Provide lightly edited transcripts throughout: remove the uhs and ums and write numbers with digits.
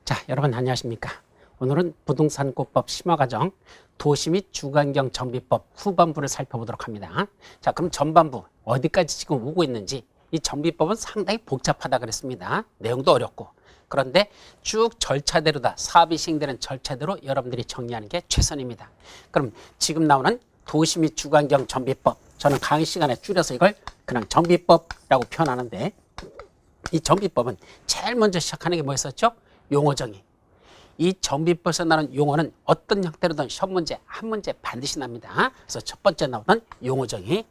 자, 여러분 안녕하십니까? 오늘은 부동산권법 심화과정 도시 및 주거환경 정비법 후반부를 살펴보도록 합니다. 자, 그럼 전반부 어디까지 지금 오고 있는지, 이 정비법은 상당히 복잡하다 그랬습니다. 내용도 어렵고. 그런데 쭉 절차대로다, 사업이 시행되는 절차대로 여러분들이 정리하는 게 최선입니다. 그럼 지금 나오는 도시 및 주거환경 정비법, 저는 강의 시간에 줄여서 이걸 그냥 정비법이라고 표현하는데, 이 정비법은 제일 먼저 시작하는 게 뭐였었죠? 용어 정의. 이 정비법에서 나오는 용어는 어떤 형태로든 시험 문제 한 문제 반드시 납니다. 그래서 첫 번째 나오는 용어 정의,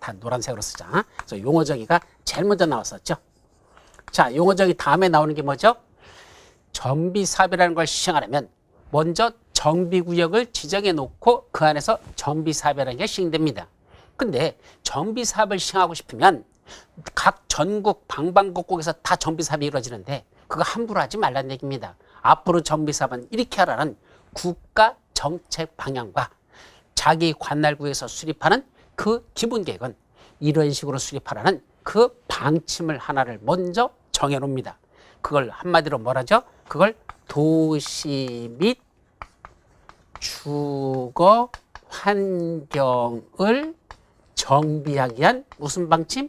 다 노란색으로 쓰자. 그래서 용어 정의가 제일 먼저 나왔었죠. 자, 용어 정의 다음에 나오는 게 뭐죠? 정비사업이라는 걸 시행하려면 먼저 정비구역을 지정해 놓고 그 안에서 정비사업이라는 게 시행됩니다. 근데 정비사업을 시행하고 싶으면 각 전국 방방곡곡에서 다 정비사업이 이루어지는데 그거 함부로 하지 말라는 얘기입니다. 앞으로 정비사업은 이렇게 하라는 국가 정책 방향과 자기 관할구에서 수립하는 그 기본 계획은 이런 식으로 수립하라는 그 방침을 하나를 먼저 정해놓습니다. 그걸 한마디로 뭐라죠? 그걸 도시 및 주거 환경을 정비하기 위한 무슨 방침?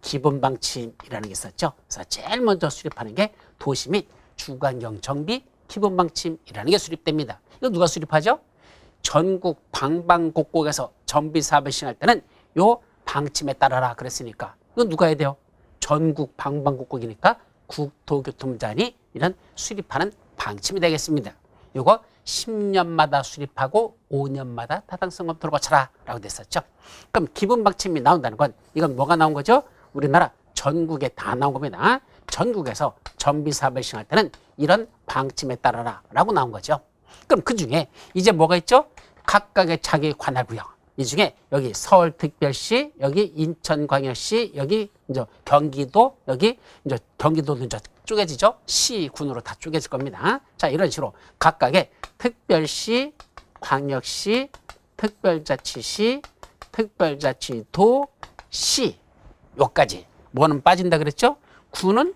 기본 방침이라는 게 있었죠. 그래서 제일 먼저 수립하는 게 도시 및 주거환경 정비 기본 방침이라는 게 수립됩니다. 이거 누가 수립하죠? 전국 방방곡곡에서 정비 사업을 시행할 때는 요 방침에 따라라 그랬으니까 이거 누가 해야 돼요? 전국 방방곡곡이니까 국토교통부장이 이런 수립하는 방침이 되겠습니다. 요거 10년마다 수립하고 5년마다 타당성 검토를 거쳐라 라고 됐었죠. 그럼 기본 방침이 나온다는 건 이건 뭐가 나온 거죠? 우리나라 전국에 다 나온 겁니다. 전국에서 정비사업을 시행할 때는 이런 방침에 따라라 라고 나온 거죠. 그럼 그 중에 이제 뭐가 있죠? 각각의 자기 관할구역. 이 중에 여기 서울특별시, 여기 인천광역시, 여기 이제 경기도, 여기 이제 경기도도 이제 쪼개지죠? 시, 군으로 다 쪼개질 겁니다. 자, 이런 식으로 각각의 특별시, 광역시, 특별자치시, 특별자치도, 시, 요까지. 뭐는 빠진다 그랬죠? 구는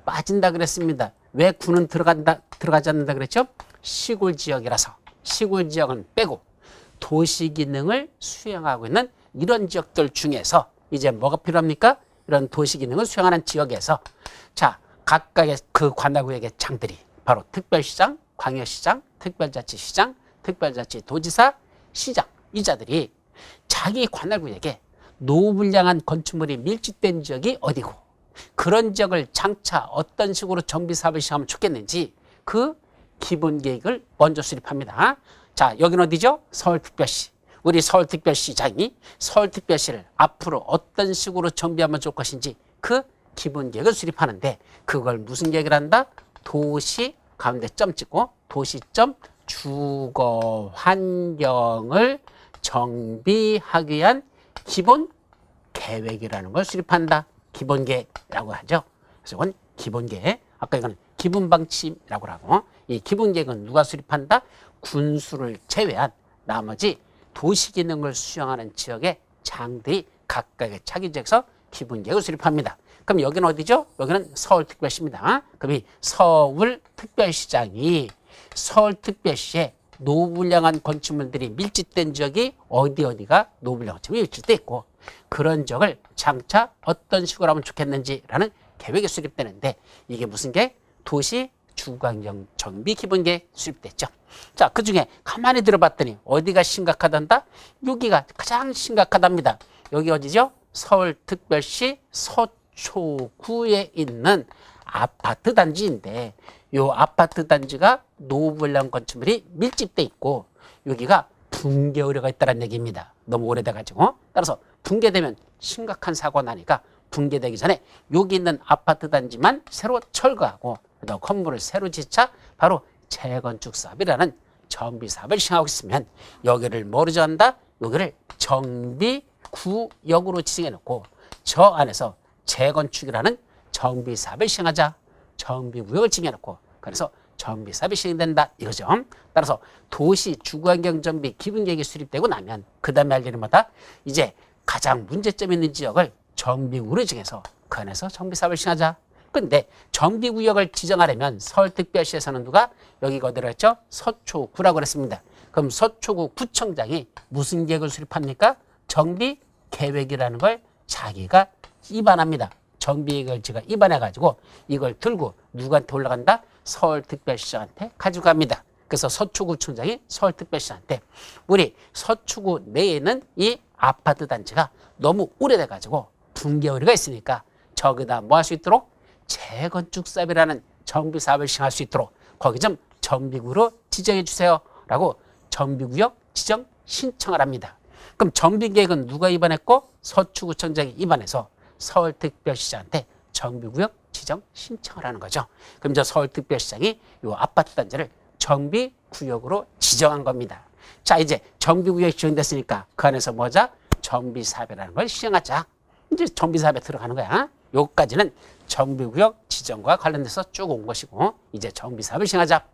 빠진다 그랬습니다. 왜 구는 들어가지 않는다 그랬죠? 시골 지역이라서. 시골 지역은 빼고 도시 기능을 수행하고 있는 이런 지역들 중에서 이제 뭐가 필요합니까? 이런 도시 기능을 수행하는 지역에서 자, 각각의 그 관할구역의 장들이 바로 특별시장, 광역시장, 특별자치시장, 특별자치도지사, 시장, 이 자들이 자기 관할구역에 노불량한 건축물이 밀집된 지역이 어디고 그런 지역을 장차 어떤 식으로 정비사업을 시행하면 좋겠는지 그 기본 계획을 먼저 수립합니다. 자, 여기는 어디죠? 서울특별시. 우리 서울특별시장이 서울특별시를 앞으로 어떤 식으로 정비하면 좋을 것인지 그 기본 계획을 수립하는데 그걸 무슨 계획을 한다? 도시 가운데 점 찍고 도시점 주거 환경을 정비하기 위한 기본 계획이라는 걸 수립한다. 기본 계획이라고 하죠. 그래서 이건 기본 계획. 아까 이건 기본 방침이라고 하고 이 기본 계획은 누가 수립한다? 군수를 제외한 나머지 도시 기능을 수행하는 지역의 장들이 각각의 자기 지역에서 기본 계획을 수립합니다. 그럼 여기는 어디죠? 여기는 서울특별시입니다. 그럼 이 서울특별시장이 서울특별시에 노불량한 건축물들이 밀집된 지역이 어디가 노불량 건축물이 밀집돼 있고 그런 지역을 장차 어떤 식으로 하면 좋겠는지라는 계획이 수립되는데 이게 무슨 계획? 도시 주거환경 정비 기본 계획 수립됐죠. 자, 그 중에 가만히 들어봤더니 어디가 심각하단다? 여기가 가장 심각하답니다. 여기 어디죠? 서울특별시 서초구에 있는 아파트 단지인데 이 아파트 단지가 노불량 건축물이 밀집돼 있고 여기가 붕괴 우려가 있다는 얘기입니다. 너무 오래돼가지고. 따라서 붕괴되면 심각한 사고가 나니까 붕괴되기 전에 여기 있는 아파트 단지만 새로 철거하고 건물을 새로 짓자 바로 재건축 사업이라는 정비 사업을 시행하고 있으면 여기를 뭐로 정한다? 여기를 정비구역으로 지정해 놓고 저 안에서 재건축이라는 정비 사업을 시행하자. 정비구역을 지정해 놓고 그래서 정비 사업이 시행된다 이거죠. 따라서 도시 주거환경 정비 기본 계획이 수립되고 나면 그 다음에 할 일은 뭐다? 이제 가장 문제점 있는 지역을 정비구역으로 정해서 그 안에서 정비 사업을 시행하자. 근데 정비구역을 지정하려면 서울특별시에서는 누가 여기가 어디로 했죠? 서초구라고 그랬습니다. 그럼 서초구 구청장이 무슨 계획을 수립합니까? 정비계획이라는 걸 자기가 입안합니다. 정비계획을 제가 입안해가지고 이걸 들고 누구한테 올라간다? 서울특별시장한테 가져갑니다. 그래서 서초구청장이 서울특별시한테 우리 서초구 내에는 이 아파트 단지가 너무 오래돼가지고 붕괴 우려가 있으니까 저기다 뭐 할 수 있도록 재건축 사업이라는 정비 사업을 시행할 수 있도록 거기 좀 정비구로 지정해 주세요 라고 정비구역 지정 신청을 합니다. 그럼 정비계획은 누가 입안했고 서초구청장이 입안해서 서울특별시장한테 정비구역 지정 신청을 하는 거죠. 그럼 저 서울특별시장이 이 아파트 단지를 정비구역으로 지정한 겁니다. 자, 이제 정비구역이 지정됐으니까 그 안에서 뭐자? 정비사업이라는 걸 시행하자. 이제 정비사업에 들어가는 거야. 여기까지는 정비구역 지정과 관련돼서 쭉 온 것이고 이제 정비사업을 시행하자.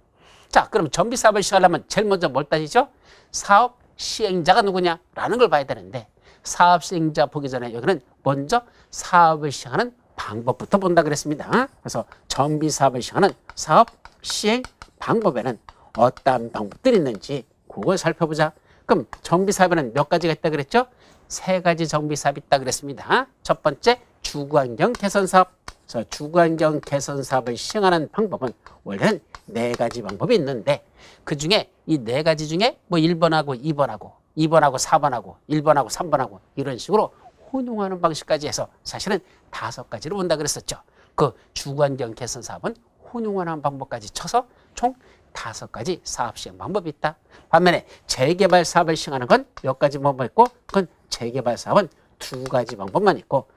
자, 그럼 정비사업을 시행하려면 제일 먼저 뭘 따지죠? 사업 시행자가 누구냐라는 걸 봐야 되는데 사업 시행자 보기 전에 여기는 먼저 사업을 시행하는 방법부터 본다 그랬습니다. 그래서 정비사업을 시행하는 사업 시행 방법에는 어떠한 방법들이 있는지 그걸 살펴보자. 그럼 정비사업에는 몇 가지가 있다 그랬죠? 3가지 정비사업이 있다 그랬습니다. 첫 번째 주거환경 개선사업. 그래서 주거환경 개선사업을 시행하는 방법은 원래는 4가지 방법이 있는데 그중에 이 4가지 중에 뭐 1번하고 2번하고 2번하고 4번하고 1번하고 3번하고 이런 식으로 혼용하는 방식까지 해서 사실은 5가지로 본다 그랬었죠. 그 주거환경 개선사업은 혼용하는 방법까지 쳐서 총 5가지 사업 시행 방법이 있다. 반면에 재개발 사업을 시행하는 건 몇 가지 방법이 있고 그건 재개발 사업은 2가지 방법만 있고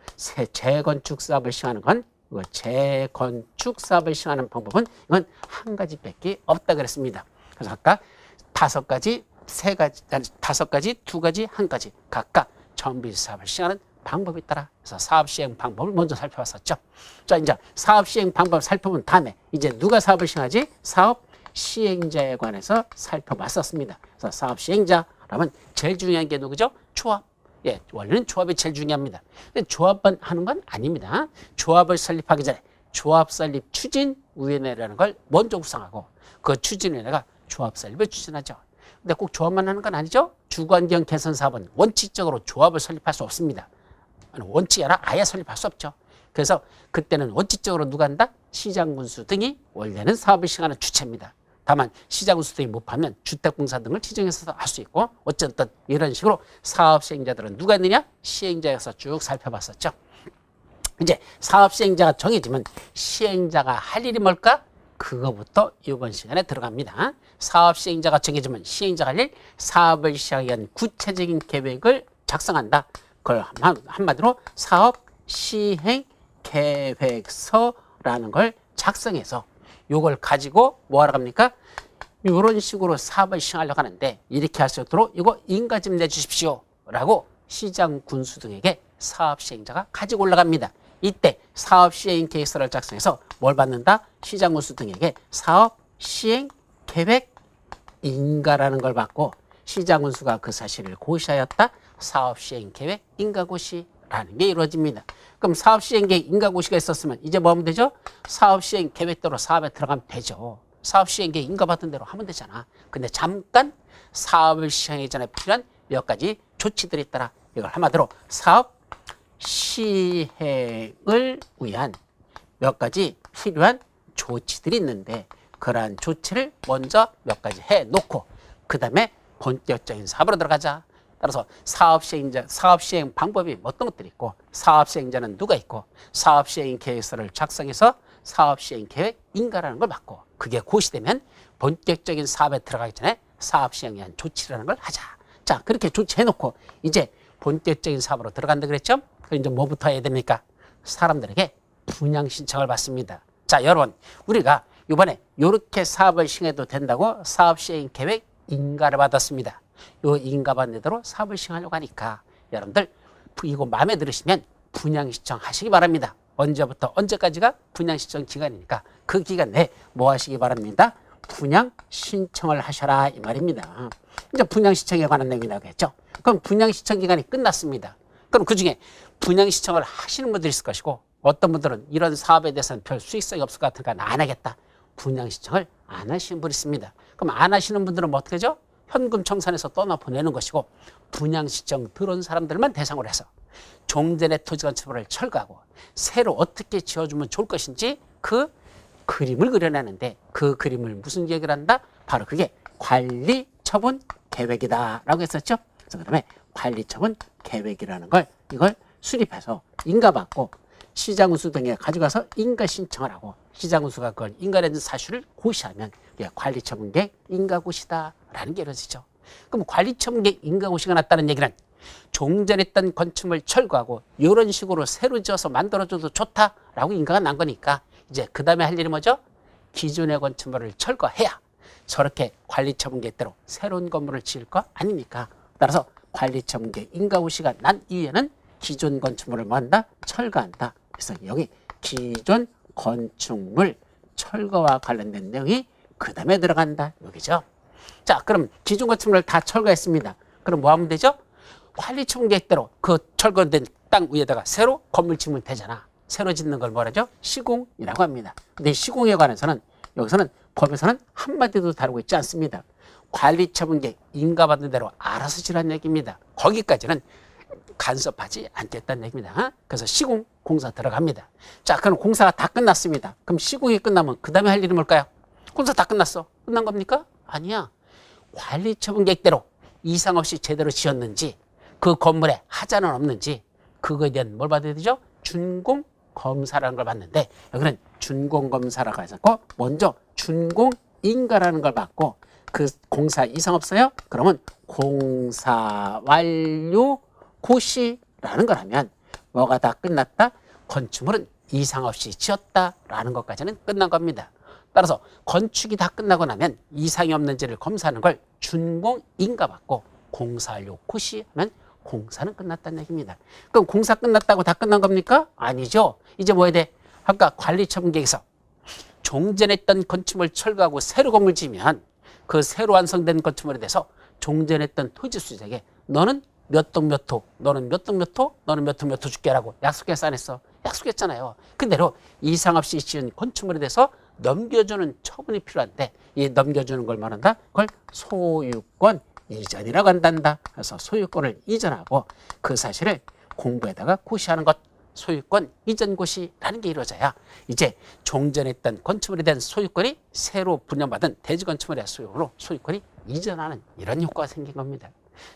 재건축 사업을 시행하는 건 재건축 사업을 시행하는 방법은 이건 1가지밖에 없다 그랬습니다. 그래서 아까 5가지, 5가지, 2가지, 1가지 각각 정비 사업을 시행하는 방법이 있더라. 그래서 사업 시행 방법을 먼저 살펴봤었죠. 자, 이제 사업 시행 방법을 살펴본 다음에 이제 누가 사업을 시행하지? 사업 시행자에 관해서 살펴봤었습니다. 그래서 사업 시행자라면 제일 중요한 게 누구죠? 조합. 예, 원래는 조합이 제일 중요합니다. 근데 조합만 하는 건 아닙니다. 조합을 설립하기 전에 조합 설립 추진위원회라는 걸 먼저 구성하고 그 추진위원회가 조합 설립을 추진하죠. 근데 꼭 조합만 하는 건 아니죠. 주거환경 개선 사업은 원칙적으로 조합을 설립할 수 없습니다. 원칙이 아니라 아예 설립할 수 없죠. 그래서 그때는 원칙적으로 누가 한다? 시장군수 등이 원래는 사업을 시행하는 주체입니다. 다만 시장군수 등이 못하면 주택공사 등을 지정해서 할 수 있고 어쨌든 이런 식으로 사업 시행자들은 누가 있느냐? 시행자에서 쭉 살펴봤었죠. 이제 사업 시행자가 정해지면 시행자가 할 일이 뭘까? 그거부터 이번 시간에 들어갑니다. 사업 시행자가 정해지면 시행자가 할 일, 사업을 시행하기 위한 구체적인 계획을 작성한다. 그걸 한마디로 사업 시행 계획서라는 걸 작성해서 요걸 가지고 뭐 하러 갑니까? 이런 식으로 사업을 시행하려고 하는데 이렇게 할 수 있도록 이거 인가 좀 내주십시오 라고 시장 군수 등에게 사업 시행자가 가지고 올라갑니다. 이때 사업 시행 계획서를 작성해서 뭘 받는다? 시장 군수 등에게 사업 시행 계획 인가라는 걸 받고 시장 군수가 그 사실을 고시하였다. 사업 시행 계획 인가 고시라는 게 이루어집니다. 그럼 사업 시행 계획 인가 고시가 있었으면 이제 뭐 하면 되죠? 사업 시행 계획대로 사업에 들어가면 되죠. 사업 시행 계획 인가 받은 대로 하면 되잖아. 근데 잠깐 사업을 시행하기 전에 필요한 몇 가지 조치들이 있더라. 이걸 한마디로 사업 시행을 위한 몇 가지 필요한 조치들이 있는데 그러한 조치를 먼저 몇 가지 해놓고 그 다음에 본격적인 사업으로 들어가자. 따라서 사업 시행 방법이 어떤 것들이 있고 사업 시행자는 누가 있고 사업 시행 계획서를 작성해서 사업 시행 계획 인가라는 걸 받고 그게 고시되면 본격적인 사업에 들어가기 전에 사업 시행에 대한 조치라는 걸 하자. 자, 그렇게 조치해놓고 이제 본격적인 사업으로 들어간다 그랬죠? 그럼 이제 뭐부터 해야 됩니까? 사람들에게 분양 신청을 받습니다. 자, 여러분, 우리가 이번에 이렇게 사업을 시행해도 된다고 사업 시행 계획 인가를 받았습니다. 요 인가 받는 대로 사업을 시행하려고 하니까 여러분들 이거 마음에 들으시면 분양 신청하시기 바랍니다. 언제부터 언제까지가 분양 신청 기간이니까 그 기간 내에 뭐 하시기 바랍니다. 분양 신청을 하셔라 이 말입니다. 이제 분양 신청에 관한 내용이 나오겠죠. 그럼 분양 신청 기간이 끝났습니다. 그럼 그중에 분양 신청을 하시는 분들이 있을 것이고 어떤 분들은 이런 사업에 대해서는 별 수익성이 없을 것 같으니까 안 하겠다. 분양 신청을 안 하시는 분이 있습니다. 그럼 안 하시는 분들은 뭐 어떻게 하죠? 현금 청산해서 떠나보내는 것이고 분양 신청 들어온 사람들만 대상으로 해서 종전의 토지 건축물을 철거하고 새로 어떻게 지어주면 좋을 것인지 그 그림을 그려내는데 그 그림을 무슨 얘기를 한다? 바로 그게 관리처분 계획이다라고 했었죠. 그래서 그다음에 관리처분 계획이라는 걸 이걸 수립해서 인가받고 시장운수 등에 가져가서 인가 신청을 하고 시장운수가 그걸 인가된 사실을 고시하면 관리처분계획 인가고시다라는 게 이루어지죠. 그럼 관리처분계획 인가고시가 났다는 얘기는 종전했던 건축물 철거하고 이런 식으로 새로 지어서 만들어줘도 좋다라고 인가가 난 거니까 이제 그 다음에 할 일이 뭐죠? 기존의 건축물을 철거해야 저렇게 관리처분계획대로 새로운 건물을 지을 거 아닙니까? 따라서 관리처분계획 인가고시가 난 이후에는 기존 건축물을 뭐 한다? 철거한다. 그래서 여기 기존 건축물 철거와 관련된 내용이 그 다음에 들어간다. 여기죠. 자, 그럼 기존 건축물을 다 철거했습니다. 그럼 뭐 하면 되죠? 관리처분계획대로 그 철거된 땅 위에다가 새로 건물 짓면 되잖아. 새로 짓는 걸 뭐라죠? 시공이라고 합니다. 근데 시공에 관해서는 여기서는 법에서는 한마디도 다루고 있지 않습니다. 관리처분계획 인가받은 대로 알아서 지라는 얘기입니다. 거기까지는 간섭하지 않겠다는 얘기입니다. 그래서 시공 공사 들어갑니다. 자, 그럼 공사가 다 끝났습니다. 그럼 시공이 끝나면 그 다음에 할 일이 뭘까요? 공사 다 끝났어. 끝난 겁니까? 아니야. 관리처분계획대로 이상 없이 제대로 지었는지 그 건물에 하자는 없는지 그거에 대한 뭘 받아야 되죠? 준공검사라는 걸 받는데 여기는 준공검사라고 해서 먼저 준공인가라는 걸 받고 그 공사 이상 없어요? 그러면 공사 완료 고시라는 걸 하면 뭐가 다 끝났다? 건축물은 이상 없이 지었다라는 것까지는 끝난 겁니다. 따라서 건축이 다 끝나고 나면 이상이 없는지를 검사하는 걸 준공인가 받고 공사 완료 고시하면 공사는 끝났다는 얘기입니다. 그럼 공사 끝났다고 다 끝난 겁니까? 아니죠. 이제 뭐 해야 돼? 아까 관리처분계획에서 종전했던 건축물 철거하고 새로 건물 지으면 그 새로 완성된 건축물에 대해서 종전했던 토지수에게 너는 몇 동 몇 호, 너는 몇 동 몇 호, 너는 몇 동 몇 호 줄게라고 약속해서 안 했어? 약속했잖아요. 그대로 이상 없이 지은 건축물에 대해서 넘겨주는 처분이 필요한데 이 넘겨주는 걸 말한다? 그걸 소유권 이전이라고 한단다. 그래서 소유권을 이전하고 그 사실을 공부에다가 고시하는 것 소유권 이전 고시라는 게 이루어져야 이제 종전했던 건축물에 대한 소유권이 새로 분양받은 대지 건축물의 소유로 소유권이 이전하는 이런 효과가 생긴 겁니다.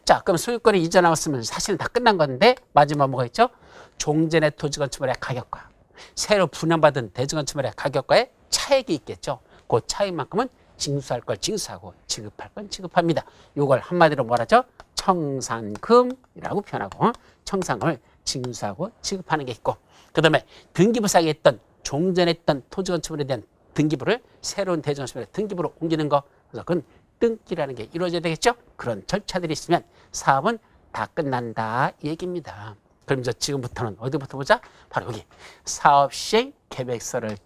자, 그럼 소유권이 이전하였으면 사실은 다 끝난 건데 마지막 뭐가 있죠? 종전의 토지 건축물의 가격과 새로 분양받은 대지 건축물의 가격과의 차액이 있겠죠. 그 차액만큼은 징수할 걸 징수하고 지급할 건 지급합니다. 이걸 한마디로 뭐라죠? 청산금이라고 표현하고 청산금을 징수하고 지급하는 게 있고 그 다음에 등기부상에 있던 종전했던 토지 건축물에 대한 등기부를 새로운 대지 건축물의 등기부로 옮기는 거 그래서 그건 등기라는 게 이루어져야 되겠죠? 그런 절차들이 있으면 사업은 다 끝난다 이 얘기입니다. 그럼 이제 지금부터는 어디부터 보자? 바로 여기 사업시행계획서를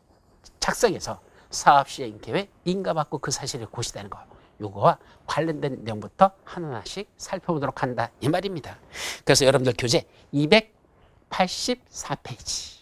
작성해서 사업시행계획 인가받고 그 사실이 고시되는 거 요거와 관련된 내용부터 하나씩 살펴보도록 한다 이 말입니다. 그래서 여러분들 교재 284페이지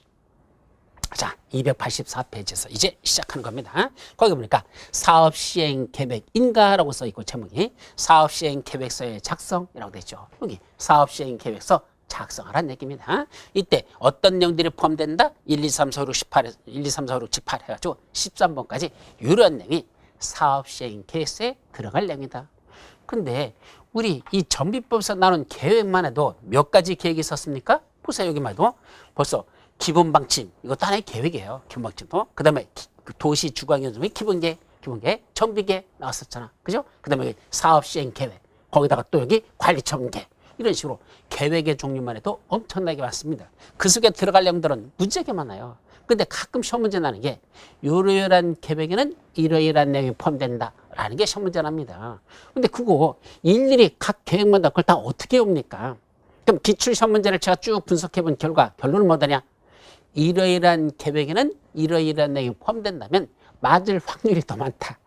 자 284페이지에서 이제 시작하는 겁니다. 거기 보니까 사업시행계획 인가라고 써있고 제목이 사업시행계획서의 작성이라고 되어 있죠. 여기 사업시행계획서 작성하라는 얘기입니다. 이때 어떤 내용들이 포함된다? 1, 2, 3, 4, 5, 6, 18, 1, 2, 3, 4, 5, 6, 7, 8 해가지고 13번까지 이런 내용이 사업시행계획서에 들어갈 내용이다. 근데 우리 이 정비법에서 나눈 계획만 해도 몇 가지 계획이 있었습니까? 보세요. 여기만 해도 벌써 기본방침 이것도 하나의 계획이에요. 기본방침도. 그 다음에 도시 주거환경정비 기본계획, 정비계획 나왔었잖아. 그죠? 그 다음에 사업시행계획 거기다가 또 여기 관리처분계획 이런 식으로 계획의 종류만 해도 엄청나게 많습니다. 그 속에 들어갈 내용들은 무지하게 많아요. 근데 가끔 시험 문제 나는 게 이러이러한 계획에는 이러이러한 내용이 포함된다라는 게 시험 문제 납니다. 근데 그거 일일이 각 계획마다 그걸 다 어떻게 옵니까? 그럼 기출 시험 문제를 제가 쭉 분석해 본 결과 결론은 뭐더냐? 이러이러한 계획에는 이러이러한 내용이 포함된다면 맞을 확률이 더 많다.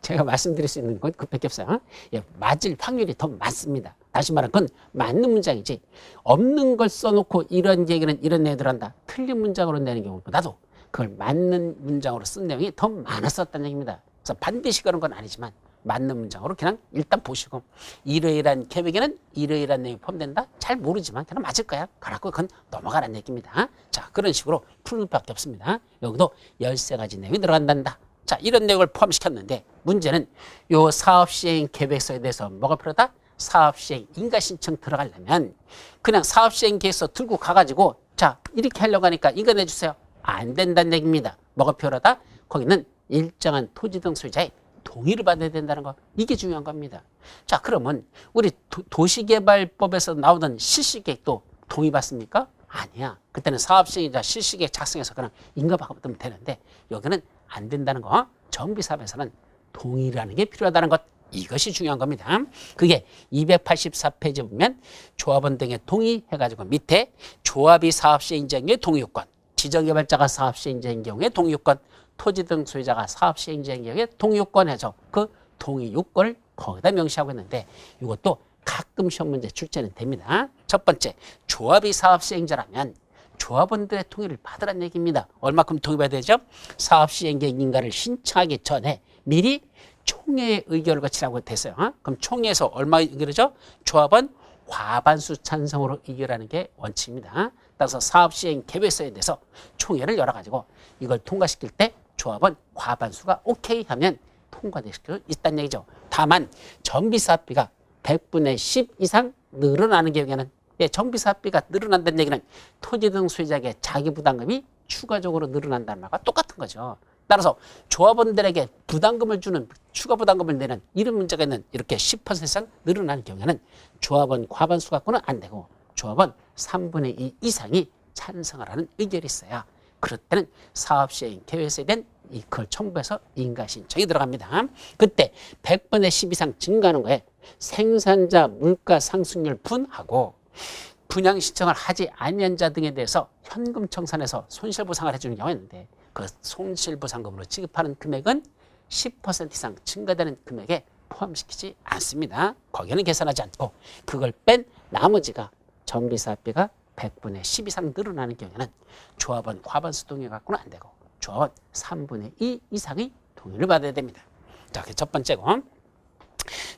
제가 말씀드릴 수 있는 건 그밖에 없어요. 예, 맞을 확률이 더 많습니다. 다시 말하면 그건 맞는 문장이지 없는 걸 써놓고 이런 얘기는 이런 내용을 한다. 틀린 문장으로 내는 경우보다도 그걸 맞는 문장으로 쓴 내용이 더 많았었다는 얘기입니다. 그래서 반드시 그런 건 아니지만 맞는 문장으로 그냥 일단 보시고 이러이러한 계획에는 이러이러한 내용이 포함된다? 잘 모르지만 그냥 맞을 거야. 그래갖고 그건 넘어가라는 얘기입니다. 자, 그런 식으로 풀 수밖에 없습니다. 여기도 13가지 내용이 들어간단다. 자, 이런 내용을 포함시켰는데 문제는 요 사업시행 계획서에 대해서 뭐가 필요하다? 사업시행 인가신청 들어가려면 그냥 사업시행 계획서 들고 가가지고 자, 이렇게 하려고 하니까 인가 내주세요. 안 된다는 얘기입니다. 뭐가 필요하다? 거기는 일정한 토지 등 소유자의 동의를 받아야 된다는 거. 이게 중요한 겁니다. 자, 그러면 우리 도시개발법에서 나오던 실시계획도 동의받습니까? 아니야. 그때는 사업시행자 실시계획 작성해서 그냥 인가받으면 되는데 여기는 안 된다는 거. 정비사업에서는 동의라는 게 필요하다는 것. 이것이 중요한 겁니다. 그게 284페이지 보면 조합원 등의 동의해가지고 밑에 조합이 사업시행 인정의 동의요건, 지정개발자가 사업시행 인정의 경우에 동의요건, 토지 등 소유자가 사업시행 인정의 경우에 동의요건 해서 그 동의요건을 거기다 명시하고 있는데 이것도 가끔 시험 문제 출제는 됩니다. 첫 번째, 조합이 사업시행자라면 조합원들의 동의를 받으라는 얘기입니다. 얼마큼 동의받아야 되죠? 사업시행계획 인가를 신청하기 전에 미리 총회의 의결을 거치라고 됐어요. 그럼 총회에서 얼마 의결이죠? 조합원 과반수 찬성으로 의결하는 게 원칙입니다. 따라서 사업시행 계획서에 대해서 총회를 열어가지고 이걸 통과시킬 때 조합원 과반수가 오케이 하면 통과될 수 있다는 얘기죠. 다만 정비사업비가 100분의 10 이상 늘어나는 경우에는 정비사업비가 늘어난다는 얘기는 토지 등 소유자에게 자기부담금이 추가적으로 늘어난다는 말과 똑같은 거죠. 따라서 조합원들에게 부담금을 주는 추가 부담금을 내는 이런 문제가 있는 이렇게 10% 이상 늘어나는 경우에는 조합원 과반수 갖고는 안 되고 조합원 3분의 2 이상이 찬성을 하는 의결이 있어야 그럴 때는 사업시행 계획서에 대한 그걸 첨부해서 인가신청이 들어갑니다. 그때 100분의 10 이상 증가하는 거에 생산자 물가 상승률 분하고 분양 신청을 하지 아니한 자 등에 대해서 현금 청산해서 손실보상을 해주는 경우가 있는데 그 손실보상금으로 지급하는 금액은 10% 이상 증가되는 금액에 포함시키지 않습니다. 거기는 계산하지 않고 그걸 뺀 나머지가 정비사업비가 100분의 10 이상 늘어나는 경우에는 조합원 과반수 동의 갖고는 안 되고 조합원 3분의 2 이상의 동의를 받아야 됩니다. 자, 그게 첫 번째고.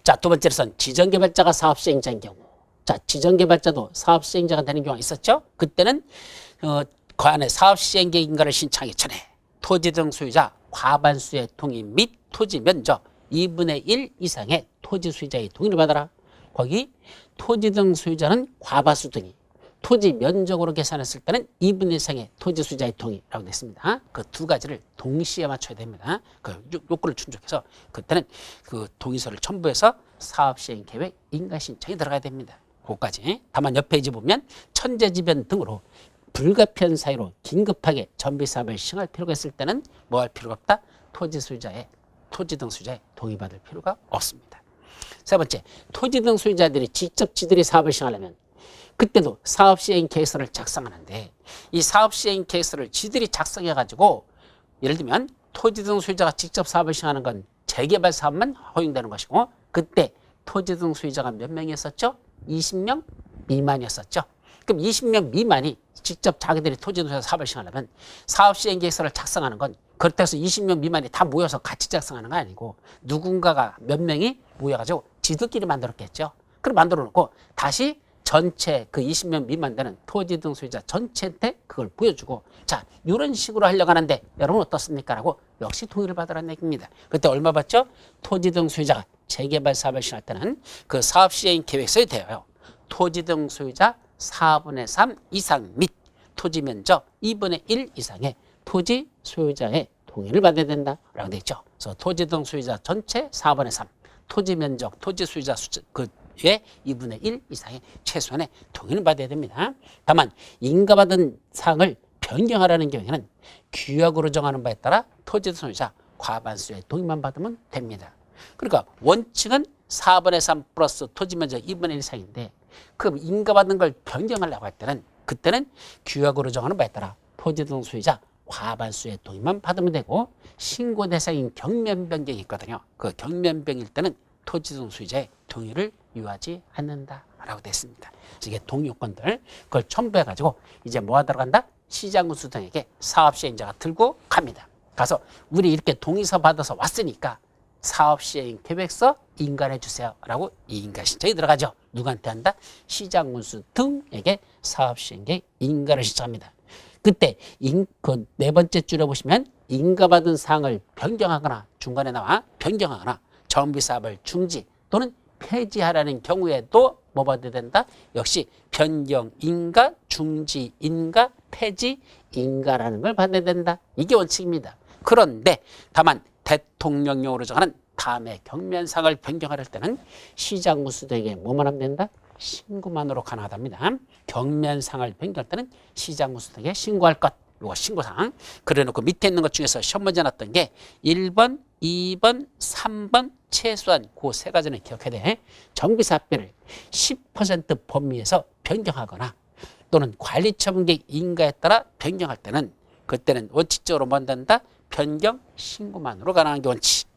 자, 두 번째로선 지정개발자가 사업시행자인 경우. 자, 지정개발자도 사업시행자가 되는 경우가 있었죠. 그때는 그 안에 사업시행계획 인가를 신청하기 전에 토지 등 소유자 과반수의 동의 및 토지 면적 2분의 1 이상의 토지 소유자의 동의를 받아라. 거기 토지 등 소유자는 과반수 동의, 토지 면적으로 계산했을 때는 2분의 1 이상의 토지 소유자의 동의라고 되어 있습니다. 그 두 가지를 동시에 맞춰야 됩니다. 그 요건을 충족해서 그때는 그 동의서를 첨부해서 사업시행계획 인가신청이 들어가야 됩니다. 그것까지. 다만 옆 페이지 보면 천재지변 등으로 불가피한 사유로 긴급하게 정비사업을 시행할 필요가 있을 때는 뭐 할 필요가 없다? 토지 등 소유자의 동의받을 필요가 없습니다. 세 번째, 토지 등 소유자들이 직접 지들이 사업을 시행하려면 그때도 사업시행 계획서를 작성하는데 이 사업시행 계획서를 지들이 작성해가지고 예를 들면 토지 등 소유자가 직접 사업을 시행하는 건 재개발 사업만 허용되는 것이고 그때 토지 등 소유자가 몇 명이었었죠? 20명 미만이었었죠. 그럼 20명 미만이 직접 자기들이 토지 등 소유자 사업을 시행하려면 사업시행 계획서를 작성하는 건 그렇다고 해서 20명 미만이 다 모여서 같이 작성하는 거 아니고 누군가가 몇 명이 모여가지고 지들끼리 만들었겠죠. 그럼 만들어 놓고 다시 전체 그 20명 미만 되는 토지 등 소유자 전체한테 그걸 보여주고 자 이런 식으로 하려고 하는데 여러분 어떻습니까? 라고 역시 동의를 받으라는 얘기입니다. 그때 얼마 받죠? 토지 등 소유자가 재개발 사업을 시행할 때는 그 사업시행 계획서에 되어요. 토지 등 소유자 4분의 3 이상 및 토지 면적 2분의 1 이상의 토지 소유자의 동의를 받아야 된다라고 되어 있죠. 그래서 토지 등 소유자 전체 4분의 3, 토지 면적, 토지 소유자 숫자 그의 2분의 1 이상의 최소한의 동의를 받아야 됩니다. 다만 인가받은 사항을 변경하라는 경우에는 규약으로 정하는 바에 따라 토지 소유자 과반수의 동의만 받으면 됩니다. 그러니까 원칙은 4분의 3 플러스 토지 면적 2분의 1 이상인데 그 인가받은 걸 변경하려고 할 때는 그때는 규약으로 정하는 바에 따라 토지 등 소유자 과반수의 동의만 받으면 되고 신고 대상인 경면 변경이 있거든요. 그 경면 변경일 때는 토지 등 소유자의 동의를 유하지 않는다라고 됐습니다. 그래서 이게 동의요건들 그걸 첨부해가지고 이제 뭐가 들어간다? 시장군수 등에게 사업시행자가 들고 갑니다. 가서 우리 이렇게 동의서 받아서 왔으니까 사업시행 계획서 인가해 주세요 라고 인가 신청이 들어가죠. 누구한테 한다? 시장군수 등에게 사업시행 계획 인가를 신청합니다. 그때 그 네 번째 줄에 보시면 인가받은 사항을 변경하거나 중간에 나와 변경하거나 정비사업을 중지 또는 폐지하라는 경우에도 뭐 받아야 된다? 역시 변경 인가, 중지 인가, 폐지 인가라는 걸 받아야 된다. 이게 원칙입니다. 그런데 다만 대통령령으로 정하는 다음에 경면상을 변경할 때는 시장군수에게 뭐만 하면 된다? 신고만으로 가능하답니다. 경면상을 변경할 때는 시장군수에게 신고할 것. 이거 신고사항. 그래놓고 밑에 있는 것 중에서 시험 문제 났던 게 1번, 2번, 3번 최소한 그 세 가지는 기억해야 돼. 정비사업비를 10% 범위에서 변경하거나 또는 관리처분계획 인가에 따라 변경할 때는 그때는 원칙적으로 뭐 한다? 변경 신고만으로 가능한 게 원칙.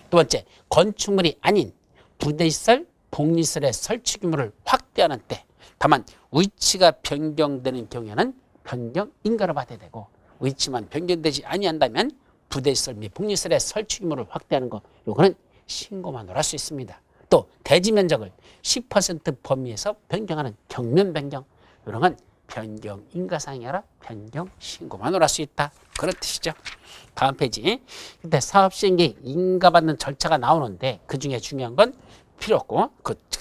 두 번째, 건축물이 아닌 부대시설, 복리시설의 설치 규모를 확대하는 때 다만 위치가 변경되는 경우에는 변경 인가를 받아야 되고 위치만 변경되지 아니한다면 부대시설 및 복리시설의 설치 규모를 확대하는 거 요거는 신고만으로 할 수 있습니다. 또 대지 면적을 10% 범위에서 변경하는 경면 변경 이런 건 변경 인가사항이 아니라 변경 신고만으로 할 수 있다. 그런 뜻이죠. 다음 페이지. 근데 사업시행계획 인가받는 절차가 나오는데 그중에 중요한 건 필요 없고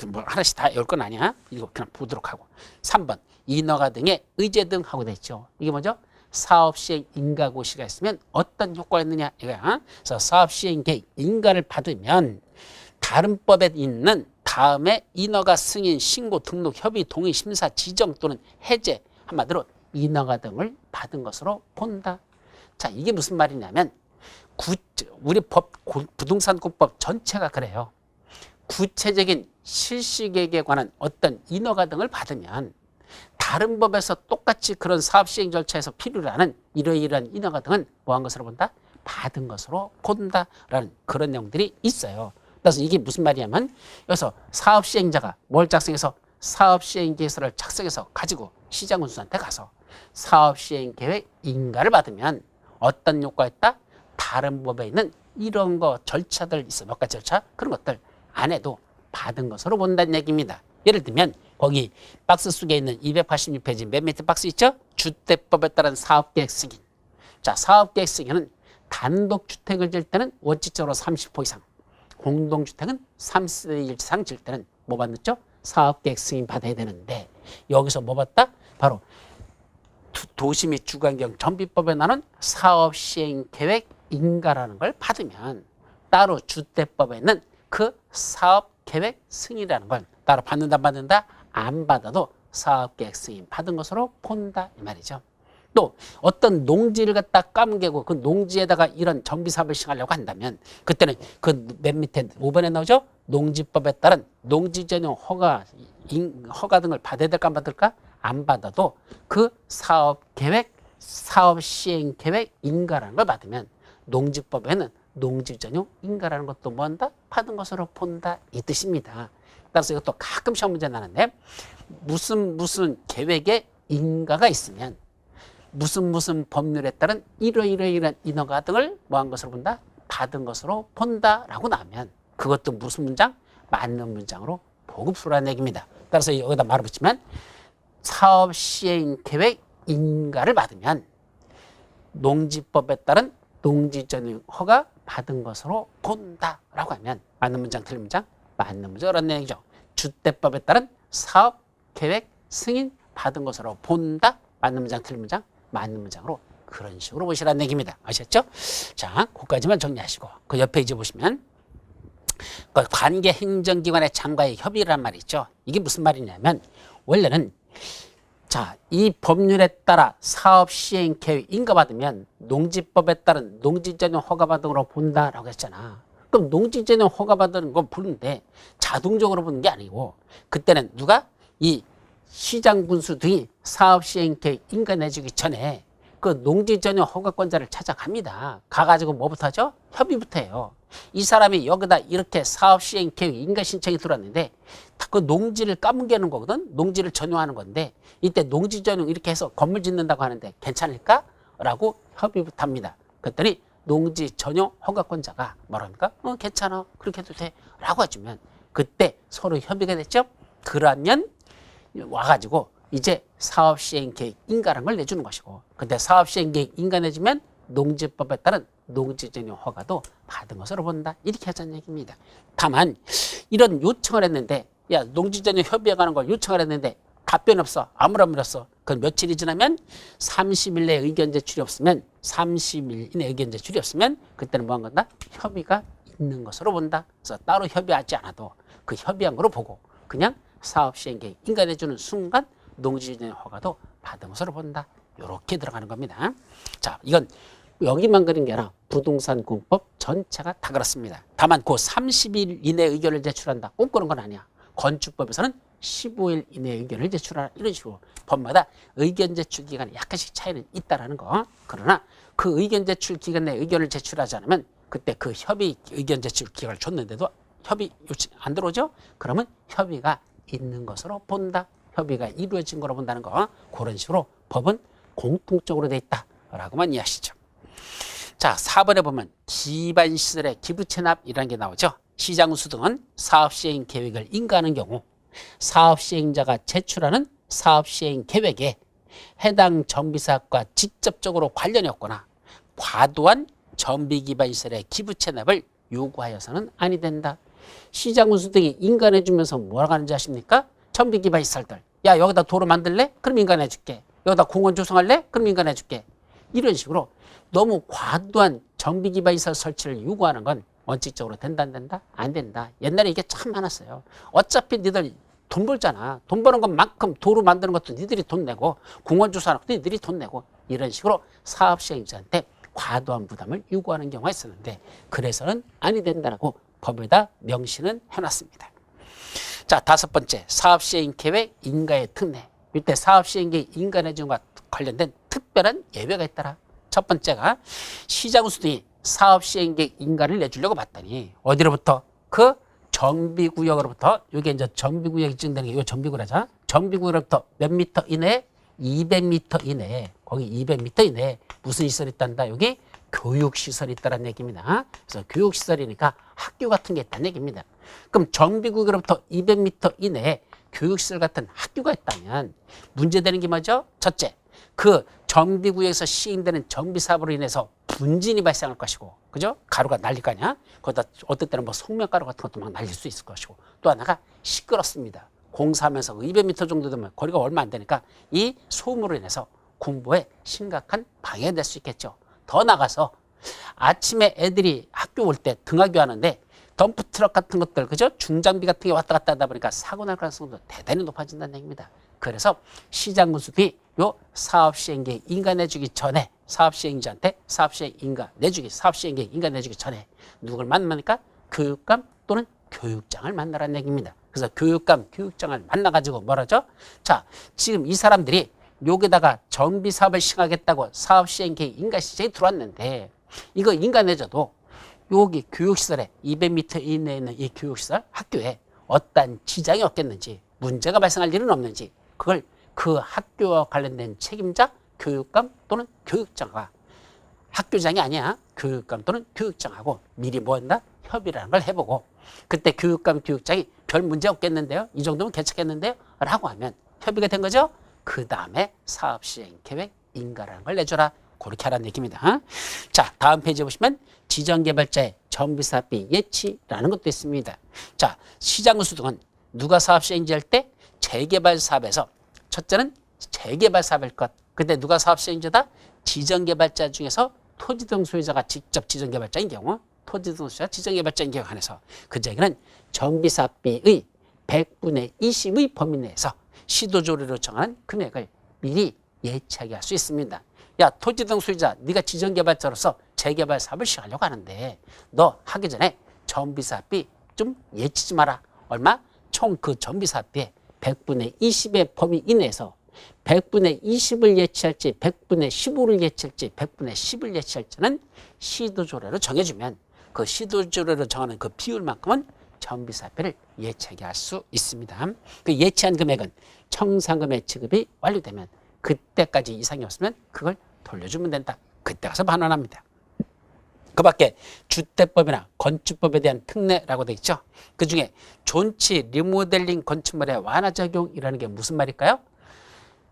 뭐 하나씩 다 외울 건 아니야. 이거 그냥 보도록 하고. 3번 인허가 등의 의제 등 하고 돼 있죠. 이게 뭐죠? 사업시행 인가고시가 있으면 어떤 효과가 있느냐 이거야. 그래서 사업시행계획 인가를 받으면 다른 법에 있는 다음에 인허가 승인, 신고, 등록, 협의, 동의, 심사, 지정 또는 해제 한마디로 인허가 등을 받은 것으로 본다. 자, 이게 무슨 말이냐면 우리 부동산공법 전체가 그래요. 구체적인 실시계획에 관한 어떤 인허가 등을 받으면 다른 법에서 똑같이 그런 사업시행 절차에서 필요로 하는 이러이러한 인허가 등은 뭐한 것으로 본다? 받은 것으로 본다라는 그런 내용들이 있어요. 그래서 이게 무슨 말이냐면 여기서 사업시행자가 뭘 작성해서 사업시행계획서를 작성해서 가지고 시장군수한테 가서 사업시행계획 인가를 받으면 어떤 효과가 있다? 다른 법에 있는 이런 거 절차들 있어. 몇 가지 절차? 그런 것들 안 해도 받은 것으로 본다는 얘기입니다. 예를 들면 거기 박스 속에 있는 286페이지 맨 밑에 박스 있죠? 주택법에 따른 사업계획 승인. 자, 사업계획 승인은 단독주택을 질 때는 원칙적으로 30호 이상, 공동주택은 3세대 1 이상 질 때는 뭐 받았죠? 사업계획 승인 받아야 되는데 여기서 뭐 받다? 바로 도시 및 주거환경 정비법에 나오는 사업시행계획 인가라는 걸 받으면 따로 주택법에 있는 그 사업계획 승인이라는 걸 따로 받는다 받는다 안 받아도 사업계획 승인 받은 것으로 본다 이 말이죠. 또 어떤 농지를 갖다 까뭉개고 그 농지에다가 이런 정비사업을 시행하려고 한다면 그때는 그 맨 밑에 5번에 나오죠. 농지법에 따른 농지전용 허가 등을 받아야 될까 안 받을까? 안 받아도 그 사업계획, 사업시행계획 인가라는 걸 받으면 농지법에는 농지전용 인가라는 것도 뭐한다? 받은 것으로 본다 이 뜻입니다. 따라서 이것도 가끔 시험 문제 나는데 무슨 계획에 인가가 있으면 무슨 법률에 따른 이러이러한 인허가 등을 뭐한 것으로 본다? 받은 것으로 본다라고 나오면 그것도 무슨 문장? 맞는 문장으로 보고 풀어라는 얘기입니다. 따라서 여기다 말을 붙이면 사업시행계획 인가를 받으면 농지법에 따른 농지전용 허가 받은 것으로 본다라고 하면 맞는 문장, 틀린 문장? 맞는 문장이라는 얘기죠. 주택법에 따른 사업계획 승인 받은 것으로 본다? 맞는 문장, 틀린 문장? 맞는 문장으로 그런 식으로 보시라는 얘기입니다. 아셨죠? 자, 그까지만 정리하시고 그 옆 페이지 보시면 그 관계 행정기관의 장과의 협의란 말이 있죠. 이게 무슨 말이냐면 원래는 자, 이 법률에 따라 사업시행계획 인가받으면 농지법에 따른 농지전용 허가받은 걸로 본다라고 했잖아. 그럼 농지전용 허가받은 건 보는데 자동적으로 보는 게 아니고 그때는 누가? 이 시장군수 등이 사업시행계획 인가 내주기 전에 그 농지 전용 허가권자를 찾아갑니다. 가가지고 뭐부터 하죠? 협의부터 해요. 이 사람이 여기다 이렇게 사업 시행 계획 인가 신청이 들어왔는데 그 농지를 까뭉개는 거거든. 농지를 전용하는 건데 이때 농지 전용 이렇게 해서 건물 짓는다고 하는데 괜찮을까? 라고 협의부터 합니다. 그랬더니 농지 전용 허가권자가 뭐랍니까? 괜찮아. 그렇게 해도 돼. 라고 해주면 그때 서로 협의가 됐죠? 그러면 와가지고 이제 사업시행계획 인가라는 걸 내주는 것이고 근데 사업시행계획 인가 내주면 농지법에 따른 농지 전용 허가도 받은 것으로 본다. 이렇게 하자는 얘기입니다. 다만 이런 요청을 했는데 야 농지 전용 협의해 가는 걸 요청을 했는데 답변 없어. 아무런 말 없어. 그건 며칠이 지나면 30일 내에 의견 제출이 없으면 30일 이내 의견 제출이 없으면 그때는 뭐 한 건다? 협의가 있는 것으로 본다. 그래서 따로 협의하지 않아도 그 협의한 거로 보고 그냥 사업시행계획 인가해주는 순간 농지전용 허가도 받은 것으로 본다. 이렇게 들어가는 겁니다. 자, 이건 여기만 그린 게 아니라 부동산 공법 전체가 다 그렇습니다. 다만 그 30일 이내에 의견을 제출한다. 꼭 그런 건 아니야. 건축법에서는 15일 이내에 의견을 제출하라. 이런 식으로 법마다 의견 제출 기간에 약간씩 차이는 있다라는 거. 그러나 그 의견 제출 기간 내에 의견을 제출하지 않으면 그때 그 협의 의견 제출 기간을 줬는데도 협의 요청 안 들어오죠? 그러면 협의가 있는 것으로 본다. 협의가 이루어진 거로 본다는 거. 그런 식으로 법은 공통적으로 돼 있다라고만 이해하시죠. 자, 4번에 보면 기반시설의 기부채납이라는 게 나오죠. 시장수 등은 사업시행 계획을 인가하는 경우 사업시행자가 제출하는 사업시행 계획에 해당 정비사업과 직접적으로 관련이 없거나 과도한 정비기반시설의 기부채납을 요구하여서는 아니 된다. 시장수 등이 인가해주면서 뭐라고 하는지 아십니까? 정비기반시설들. 야 여기다 도로 만들래? 그럼 인가해줄게. 여기다 공원 조성할래? 그럼 인가해줄게. 이런 식으로 너무 과도한 정비기반시설 설치를 요구하는 건 원칙적으로 된다 안 된다? 안 된다. 옛날에 이게 참 많았어요. 어차피 니들 돈 벌잖아. 돈 버는 것만큼 도로 만드는 것도 니들이 돈 내고 공원 조성하는 것도 니들이 돈 내고 이런 식으로 사업시행자한테 과도한 부담을 요구하는 경우가 있었는데 그래서는 아니 된다라고 법에다 명시는 해놨습니다. 자, 5번째 사업시행계획 인가의 특례. 이때 사업시행계획 인가해주는 것과 관련된 특별한 예외가 있더라. 첫 번째가 시장수 등이 사업시행계획 인가를 내주려고 봤더니 어디로부터? 그 정비구역으로부터 이게 이제 정비구역이 증되는 게 이 정비구역이죠. 정비구역으로부터 몇 미터 이내에 200m 이내에 거기 200m 이내에 무슨 시설이 있단다? 여기 교육시설이 있다는 얘기입니다. 그래서 교육시설이니까 학교 같은 게 있다는 얘기입니다. 그럼 정비구역으로부터 200m 이내에 교육시설 같은 학교가 있다면 문제되는 게 뭐죠? 첫째, 그 정비구역에서 시행되는 정비사업으로 인해서 분진이 발생할 것이고, 그죠? 가루가 날릴 거 아니야? 거기다 어떨 때는 뭐 속면가루 같은 것도 막 날릴 수 있을 것이고, 또 하나가 시끄럽습니다. 공사하면서 200m 정도 되면 거리가 얼마 안 되니까 이 소음으로 인해서 공부에 심각한 방해가 될 수 있겠죠. 더 나가서 아침에 애들이 학교 올 때 등하교 하는데 덤프트럭 같은 것들, 그죠? 중장비 같은 게 왔다 갔다 하다 보니까 사고 날 가능성도 대단히 높아진다는 얘기입니다. 그래서 시장군수비 요 사업시행계획 인가 내주기 전에 사업시행자한테 사업시행 인가 내주기, 사업시행계획 인가 내주기 전에 누굴 만납니까? 교육감 또는 교육장을 만나라는 얘기입니다. 그래서 교육감, 교육장을 만나가지고 뭐라죠? 자, 지금 이 사람들이 여기다가 정비사업을 시행하겠다고 사업시행계획 인가 신청이 들어왔는데 이거 인가 내줘도 여기 교육시설에 200m 이내에 있는 이 교육시설 학교에 어떤 지장이 없겠는지 문제가 발생할 일은 없는지 그걸 그 학교와 관련된 책임자 교육감 또는 교육장과 학교장이 아니야 교육감 또는 교육장하고 미리 뭐 한다? 협의라는 걸 해보고 그때 교육감 교육장이 별 문제 없겠는데요? 이 정도면 괜찮겠는데요? 라고 하면 협의가 된 거죠? 그 다음에 사업시행계획 인가라는 걸 내줘라. 그렇게 하라는 얘기입니다. 자, 다음 페이지에 보시면 지정개발자의 정비사업비 예치라는 것도 있습니다. 자, 시장군수 등은 누가 사업시행지할 때 재개발 사업에서 첫째는 재개발 사업일 것. 근데 누가 사업시행자다? 지정개발자 중에서 토지등 소유자가 직접 지정개발자인 경우 토지등 소유자 지정개발자인 경우 한해서 그 저기는 정비사업비의 100분의 20의 범위 내에서 시도조례로 정한 금액을 미리 예치하게 할 수 있습니다. 야, 토지등 소유자, 네가 지정개발자로서 재개발 사업을 시행하려고 하는데 너 하기 전에 정비사업비 좀 예치 좀 하라. 얼마? 총 그 정비사업비의 100분의 20의 범위 이내에서 100분의 20을 예치할지 100분의 15를 예치할지 100분의 10을 예치할지는 시도조례로 정해주면 그 시도조례로 정하는 그 비율만큼은 정비사비를 예치하게 할 수 있습니다. 그 예치한 금액은 청산금의 지급이 완료되면 그때까지 이상이 없으면 그걸 돌려주면 된다. 그때 가서 반환합니다. 그 밖에 주택법이나 건축법에 대한 특례라고 되어 있죠. 그중에 존치 리모델링 건축물의 완화 적용이라는 게 무슨 말일까요?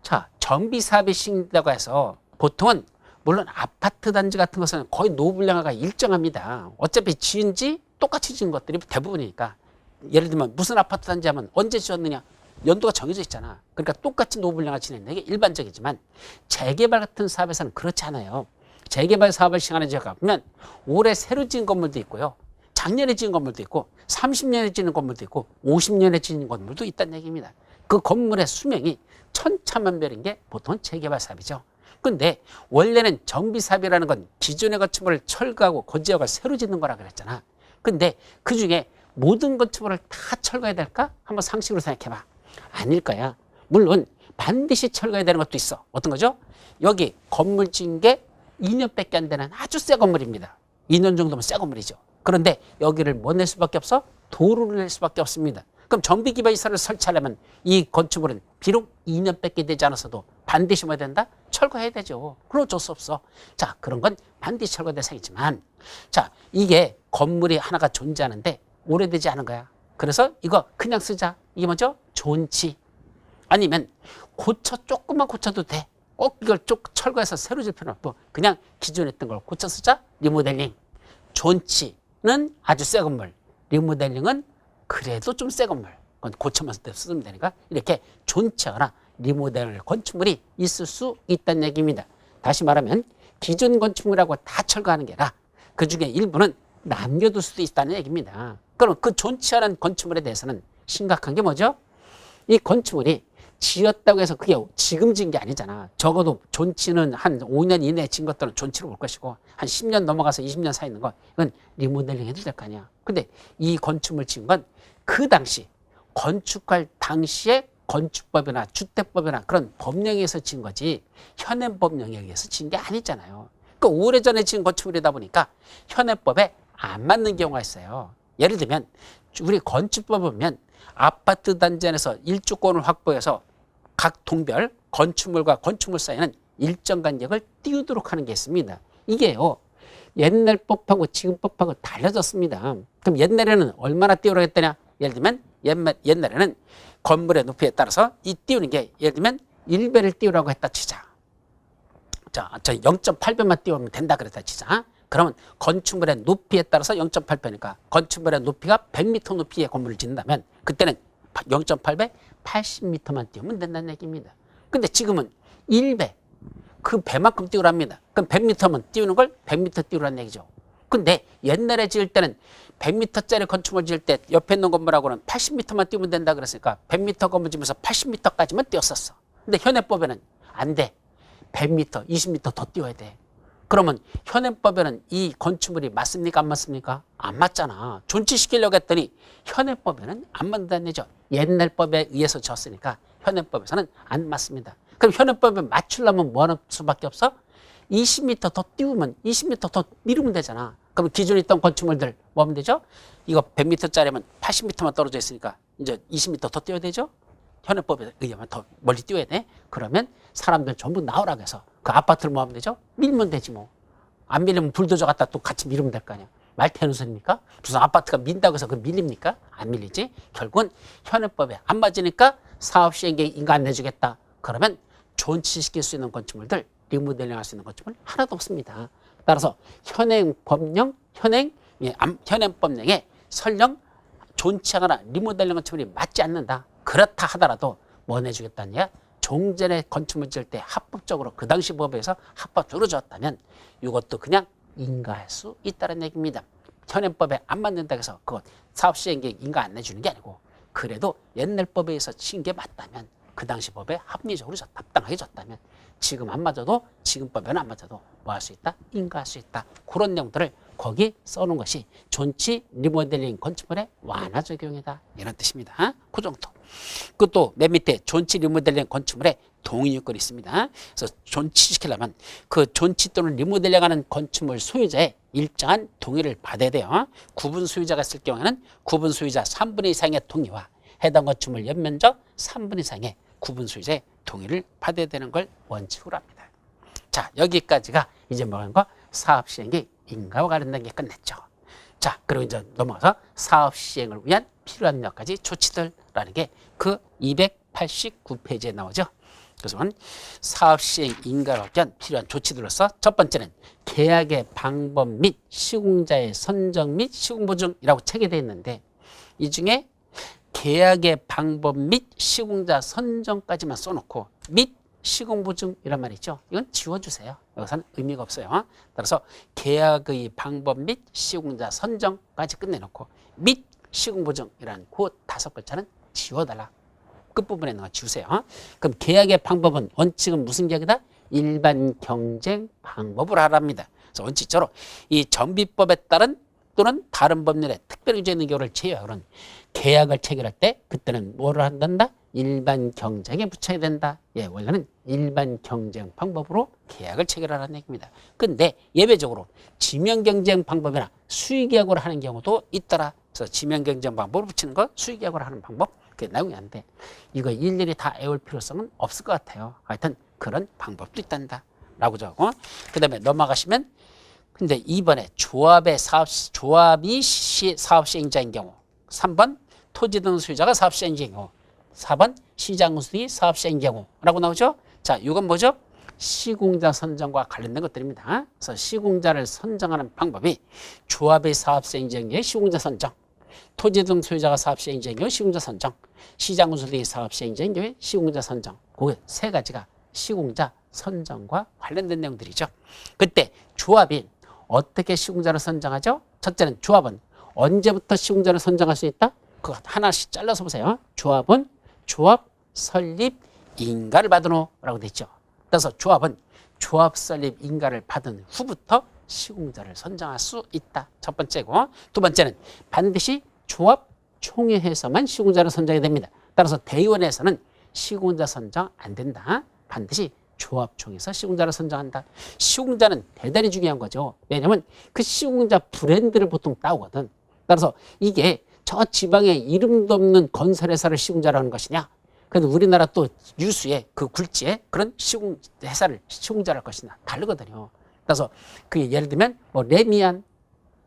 자, 정비사업이 시행된다고 해서 보통은 물론 아파트 단지 같은 것은 거의 노후불량화가 일정합니다. 어차피 지은 지 똑같이 지은 것들이 대부분이니까. 예를 들면 무슨 아파트 단지 하면 언제 지었느냐? 연도가 정해져 있잖아. 그러니까 똑같이 노후불량화 진행되는 게 일반적이지만 재개발 같은 사업에서는 그렇지 않아요. 재개발 사업을 시행하는 지역가 보면 올해 새로 지은 건물도 있고요. 작년에 지은 건물도 있고 30년에 지은 건물도 있고 50년에 지은 건물도 있다는 얘기입니다. 그 건물의 수명이 천차만별인 게 보통 재개발 사업이죠. 근데 원래는 정비사업이라는 건 기존의 건축물을 철거하고 그 지역을 새로 짓는 거라 그랬잖아. 근데 그중에 모든 건축물을 다 철거해야 될까? 한번 상식으로 생각해봐. 아닐 거야. 물론 반드시 철거해야 되는 것도 있어. 어떤 거죠? 여기 건물 지은 게 2년밖에 안 되는 아주 새 건물입니다. 2년 정도면 새 건물이죠. 그런데 여기를 뭐 낼 수밖에 없어? 도로를 낼 수밖에 없습니다. 그럼 정비기반시설을 설치하려면 이 건축물은 비록 2년밖에 되지 않았어도 반드시 뭐 된다? 철거해야 되죠. 그럼 어쩔 수 없어. 자, 그런 건 반드시 철거 대상이지만, 자, 이게 건물이 하나가 존재하는데 오래되지 않은 거야. 그래서 이거 그냥 쓰자. 이게 뭐죠? 존치. 아니면 조금만 고쳐도 돼. 꼭 이걸 쭉 철거해서 새로 질 필요는 없고 그냥 기존에 있던 걸 고쳐 쓰자. 리모델링. 존치는 아주 새 건물. 리모델링은 그래도 좀 새 건물. 그건 고쳐만 쓰면 되니까 이렇게 존치하거나 리모델링 건축물이 있을 수 있다는 얘기입니다. 다시 말하면 기존 건축물하고 다 철거하는 게 아니라 그중에 일부는 남겨둘 수도 있다는 얘기입니다. 그럼 그 존치하는 건축물에 대해서는 심각한 게 뭐죠? 이 건축물이 지었다고 해서 그게 지금 지은 게 아니잖아. 적어도 존치는 한 5년 이내에 지은 것들은 존치로 볼 것이고 한 10년 넘어가서 20년 사이 있는 거 이건 리모델링 해도 될 거 아니야. 근데 이 건축물 지은 건 그 당시 건축할 당시에 건축법이나 주택법이나 그런 법령에 의해서 지은 거지 현행 법령에 의해서 지은 게 아니잖아요. 그 오래전에 지은 건축물이다 보니까 현행법에 안 맞는 경우가 있어요. 예를 들면 우리 건축법 보면 아파트 단지 안에서 일주권을 확보해서 각 동별 건축물과 건축물 사이에는 일정 간격을 띄우도록 하는 게 있습니다. 이게요, 옛날 법하고 지금 법하고 달라졌습니다. 그럼 옛날에는 얼마나 띄우라고 했더냐? 예를 들면 옛날에는 건물의 높이에 따라서 이 띄우는 게 예를 들면 1배를 띄우라고 했다 치자. 자, 0.8배만 띄우면 된다 그랬다 치자. 그러면 건축물의 높이에 따라서 0.8배니까 건축물의 높이가 100m 높이의 건물을 짓는다면 그때는 0.8배 80m만 띄우면 된다는 얘기입니다. 근데 지금은 1배 그 배만큼 띄우랍니다. 그럼 100m만 띄우는 걸 100m 띄우라는 얘기죠. 근데 옛날에 지을 때는 100m짜리 건축물 지을 때 옆에 있는 건물하고는 80m만 띄우면 된다 그랬으니까 100m 건물 지면서 80m까지만 띄웠었어. 근데 현행법에는 안 돼. 100m, 20m 더 띄워야 돼. 그러면 현행법에는 이 건축물이 맞습니까? 안 맞습니까? 안 맞잖아. 존치시키려고 했더니 현행법에는 안 맞는다는 얘기죠. 옛날 법에 의해서 졌으니까 현행법에서는 안 맞습니다. 그럼 현행법에 맞추려면 뭐 하는 수밖에 없어? 20m 더 띄우면 20m 더 미루면 되잖아. 그럼 기존에 있던 건축물들 뭐 하면 되죠? 이거 100m짜리면 80m만 떨어져 있으니까 이제 20m 더 띄워야 되죠? 현행법에 의하면 더 멀리 띄워야 돼. 그러면 사람들 전부 나오라고 해서 그 아파트를 뭐 하면 되죠? 밀면 되지 뭐. 안 밀리면 불도저 갖다 또 같이 밀으면 될 거 아니야. 말 되는 소리입니까? 무슨 아파트가 민다고 해서 그 밀립니까? 안 밀리지. 결국은 현행법에 안 맞으니까 사업 시행계획 인가 안 내주겠다. 그러면 존치시킬 수 있는 건축물들, 리모델링 할 수 있는 건축물 하나도 없습니다. 따라서 현행 법령에 설령 존치하거나 리모델링 건축물이 맞지 않는다. 그렇다 하더라도 뭐 내주겠다는 얘기야? 종전에 건축물 지을 때 합법적으로 그 당시 법에서 합법적으로 줬다면 이것도 그냥 인가할 수 있다는 얘기입니다. 현행법에 안 맞는다고 해서 그것 사업 시행계획 인가 안 내주는 게 아니고 그래도 옛날 법에 의해서 친 게 맞다면 그 당시 법에 합리적으로 합당하게 줬다면 지금 안 맞아도 지금 법에는 안 맞아도 뭐 할 수 있다? 인가할 수 있다. 그런 내용들을 거기 써놓은 것이 존치 리모델링 건축물의 완화 적용이다. 이런 뜻입니다. 그 정도. 그것도 맨 밑에 존치 리모델링 건축물의 동의요건이 있습니다. 그래서 존치시키려면 그 존치 또는 리모델링 하는 건축물 소유자의 일정한 동의를 받아야 돼요. 구분 소유자가 있을 경우에는 구분 소유자 3분의 2 이상의 동의와 해당 건축물 연면적 3분의 2 이상의 구분 소유자의 동의를 받아야 되는 걸 원칙으로 합니다. 자, 여기까지가 이제 뭐하는 거? 사업 시행의 인가와 관련된 게 끝냈죠. 자, 그리고 이제 넘어가서 사업 시행을 위한 필요한 몇 가지 조치들라는 게 그 289페이지에 나오죠. 그래서 사업 시행 인가를 위한 필요한 조치들로서 첫 번째는 계약의 방법 및 시공자의 선정 및 시공 보증이라고 체계되어 있는데 이 중에 계약의 방법 및 시공자 선정까지만 써놓고 및 시공 보증이란 말이죠. 이건 지워주세요. 여기서는 의미가 없어요. 따라서 계약의 방법 및 시공자 선정까지 끝내놓고 및 시공 보증이라는 그 5글자는 지워달라. 끝부분에 있는 거 지우세요. 그럼 계약의 방법은 원칙은 무슨 계약이다? 일반 경쟁 방법을 하랍니다. 그래서 원칙적으로 이 정비법에 따른 또는 다른 법률에 특별히 규정되어 있는 경우를 제외하고는 계약을 체결할 때 그때는 뭐를 한단다? 일반 경쟁에 붙여야 된다. 예, 원래는 일반 경쟁 방법으로 계약을 체결하라는 얘기입니다. 근데 예외적으로 지명 경쟁 방법이나 수의 계약으로 하는 경우도 있더라. 그래서 지명 경쟁 방법으로 붙이는 거 수의 계약으로 하는 방법 그게 나오긴 한데 이거 일일이 다 외울 필요성은 없을 것 같아요. 하여튼 그런 방법도 있단다. 라고 적고 그 다음에 넘어가시면 근데 이번에 조합이 사업 시행자인 경우 3번 토지 등 소유자가 사업 시행자인 경우 4번 시장운수이 사업 시행인 경우라고 나오죠. 자, 이건 뭐죠? 시공자 선정과 관련된 것들입니다. 그래서 시공자를 선정하는 방법이 조합의 사업 시행자인 경우에 시공자 선정, 토지 등 소유자가 사업 시행자인 경우에 시공자 선정, 시장운수이 사업 시행자인 경우에 시공자 선정. 그 세 가지가 시공자 선정과 관련된 내용들이죠. 그때 조합이 어떻게 시공자를 선정하죠? 첫째는 조합은 언제부터 시공자를 선정할 수 있다? 그거 하나씩 잘라서 보세요. 조합은 조합 설립 인가를 받은 후라고 돼 있죠. 따라서 조합은 조합 설립 인가를 받은 후부터 시공자를 선정할 수 있다. 첫 번째고 두 번째는 반드시 조합 총회에서만 시공자를 선정해야 됩니다. 따라서 대의원에서는 시공자 선정 안 된다. 반드시 조합총회에서 시공자를 선정한다. 시공자는 대단히 중요한 거죠. 왜냐하면 그 시공자 브랜드를 보통 따오거든. 따라서 이게 저 지방에 이름도 없는 건설회사를 시공자로 하는 것이냐? 그래도 우리나라 또 유수의 그 굴지에 그런 시공회사를 시공자로 할 것이냐? 다르거든요. 그래서 그 예를 들면 뭐 레미안,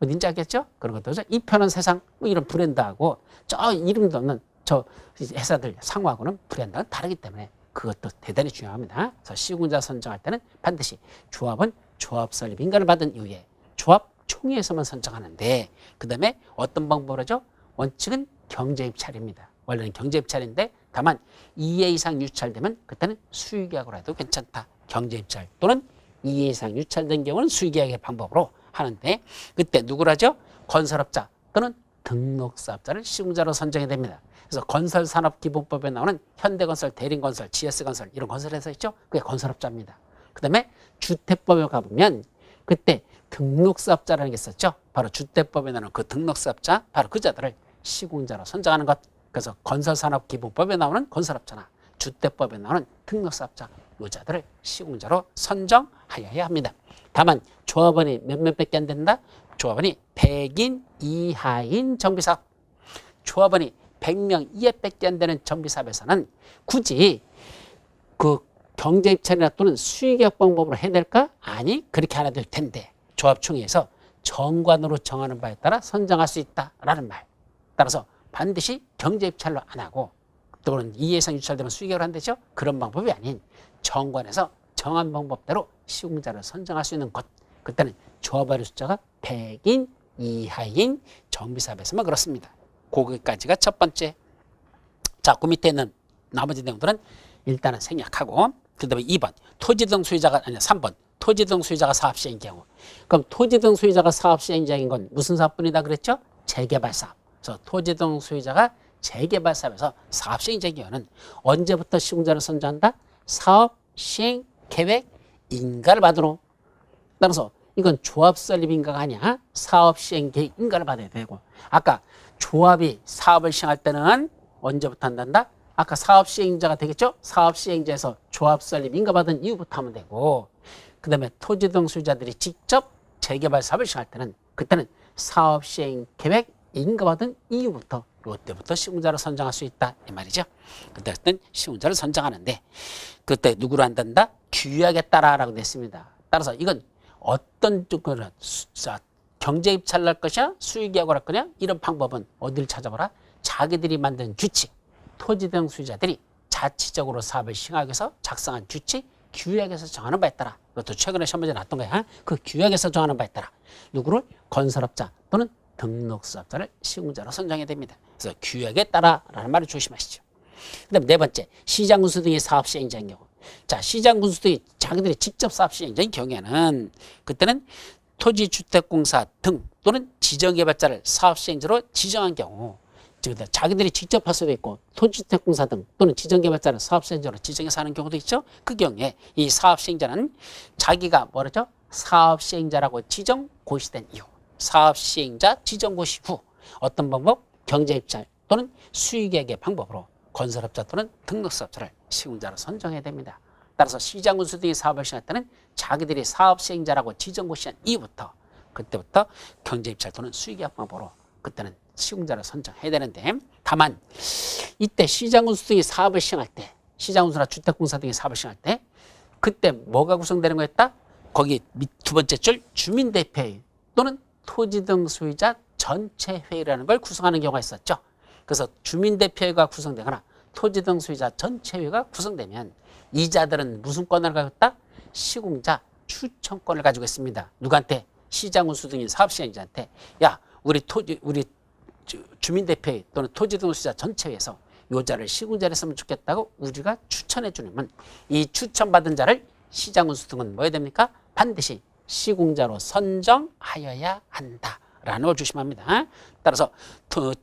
어딘지 알겠죠? 그런 것도 이편한 세상 뭐 이런 브랜드하고 저 이름도 없는 저 회사들 상호하고는 브랜드가 다르기 때문에 그것도 대단히 중요합니다. 그래서 시공자 선정할 때는 반드시 조합은 조합 설립 인가를 받은 이후에 조합 총회에서만 선정하는데 그 다음에 어떤 방법으로 하죠? 원칙은 경제 입찰입니다. 원래는 경제 입찰인데 다만 2회 이상 유찰되면 그때는 수의계약으로 해도 괜찮다. 경제 입찰 또는 2회 이상 유찰된 경우는 수의계약의 방법으로 하는데 그때 누구를 하죠? 건설업자 또는 등록사업자를 시공자로 선정해야 됩니다. 그래서 건설산업기본법에 나오는 현대건설, 대림건설, GS건설 이런 건설회사 있죠? 그게 건설업자입니다. 그 다음에 주택법에 가보면 그때 등록사업자라는 게 있었죠. 바로 주택법에 나오는 그 등록사업자 바로 그 자들을 시공자로 선정하는 것. 그래서 건설산업기본법에 나오는 건설업자나 주택법에 나오는 등록사업자 이 자들을 시공자로 선정하여야 합니다. 다만 조합원이 몇몇 밖에 안 된다? 조합원이 100인 이하인 정비사업. 조합원이 100명 이하밖에 안 되는 정비사업에서는 굳이 그 경제입찰이나 또는 수의계약 방법으로 해낼까? 아니, 그렇게 안 해도 될 텐데 조합총회에서 정관으로 정하는 바에 따라 선정할 수 있다라는 말. 따라서 반드시 경제입찰로 안 하고 또는 2회 이상 유찰되면 수의계약을 한다죠. 그런 방법이 아닌 정관에서 정한 방법대로 시공자를 선정할 수 있는 것. 그때는 조합원의 숫자가 100인 이하인 정비사업에서만 그렇습니다. 거기까지가 첫 번째. 자, 그 밑에 있는 나머지 내용들은 일단은 생략하고 그 다음에 2번 토지 등 소유자가 아니 3번 토지 등 소유자가 사업 시행인 경우. 그럼 토지 등 소유자가 사업 시행자인 건 무슨 사업분이다 그랬죠? 재개발 사업. 그래서 토지 등 소유자가 재개발 사업에서 사업 시행자인 경우는 언제부터 시공자를 선정한다? 사업 시행 계획 인가를 받으러. 따라서 이건 조합 설립 인가가 아니야. 사업 시행 계획 인가를 받아야 되고 아까 조합이 사업을 시행할 때는 언제부터 한단다? 아까 사업시행자가 되겠죠? 사업시행자에서 조합 설립 인가받은 이후부터 하면 되고, 그 다음에 토지 등 소유자들이 직접 재개발 사업을 시작할 때는 그때는 사업시행 계획 인가받은 이후부터 이때부터 시공자를 선정할 수 있다 이 말이죠. 그때는 시공자를 선정하는데 그때 누구로 한단다? 규약에 따라라고 됐습니다. 따라서 이건 어떤 쪽으로 경제 입찰을 할 것이야? 수익계약을 할 거냐? 이런 방법은 어디를 찾아보라? 자기들이 만든 규칙, 토지 등 소유자들이 자치적으로 사업을 시행하기 위해서 작성한 규칙, 규약에서 정하는 바에 따라, 이것도 최근에 시험 문제 나왔던 거야. 그 규약에서 정하는 바에 따라 누구를 건설업자 또는 등록사업자를 시공자로 선정해야 됩니다. 그래서 규약에 따라라는 말을 조심하시죠. 그 다음 네 번째, 시장군수 등의 사업 시행자인 경우. 자, 시장군수 등이 자기들이 직접 사업 시행자인 경우에는 그때는 토지주택공사 등 또는 지정개발자를 사업 시행자로 지정한 경우, 즉 자기들이 직접 할 수도 있고 토지주택공사 등 또는 지정개발자를 사업 시행자로 지정해서 하는 경우도 있죠. 그 경우에 이 사업 시행자는 자기가 뭐라죠? 사업 시행자라고 지정 고시된 이후, 사업 시행자 지정 고시 후 어떤 방법? 경제 입찰 또는 수익계획의 방법으로 건설업자 또는 등록사업자를 시공자로 선정해야 됩니다. 따라서 시장군수 등이 사업을 시행할 때는 자기들이 사업 시행자라고 지정 고시한 이후부터 그때부터 경제 입찰 또는 수익계획 방법으로 그때는 시공자를 선정해야 되는데, 다만 이때 시장군수 등이 사업을 시행할 때, 시장군수나 주택공사 등이 사업을 시행할 때 그때 뭐가 구성되는 거였다? 거기 두 번째 줄 주민대표회의 또는 토지 등 소유자 전체 회의라는 걸 구성하는 경우가 있었죠. 그래서 주민대표회가 구성되거나 토지 등 소유자 전체 회의가 구성되면 이자들은 무슨 권한을 가지고 있다? 시공자 추천권을 가지고 있습니다. 누구한테? 시장군수 등인 사업시행자한테. 야, 우리 주민대표회 또는 토지 등 소유자 전체 회의에서 요 자를 시공자로 했으면 좋겠다고 우리가 추천해 주면 이 추천받은 자를 시장군수 등은 뭐 해야 됩니까? 반드시 시공자로 선정하여야 한다라는 걸 조심합니다. 따라서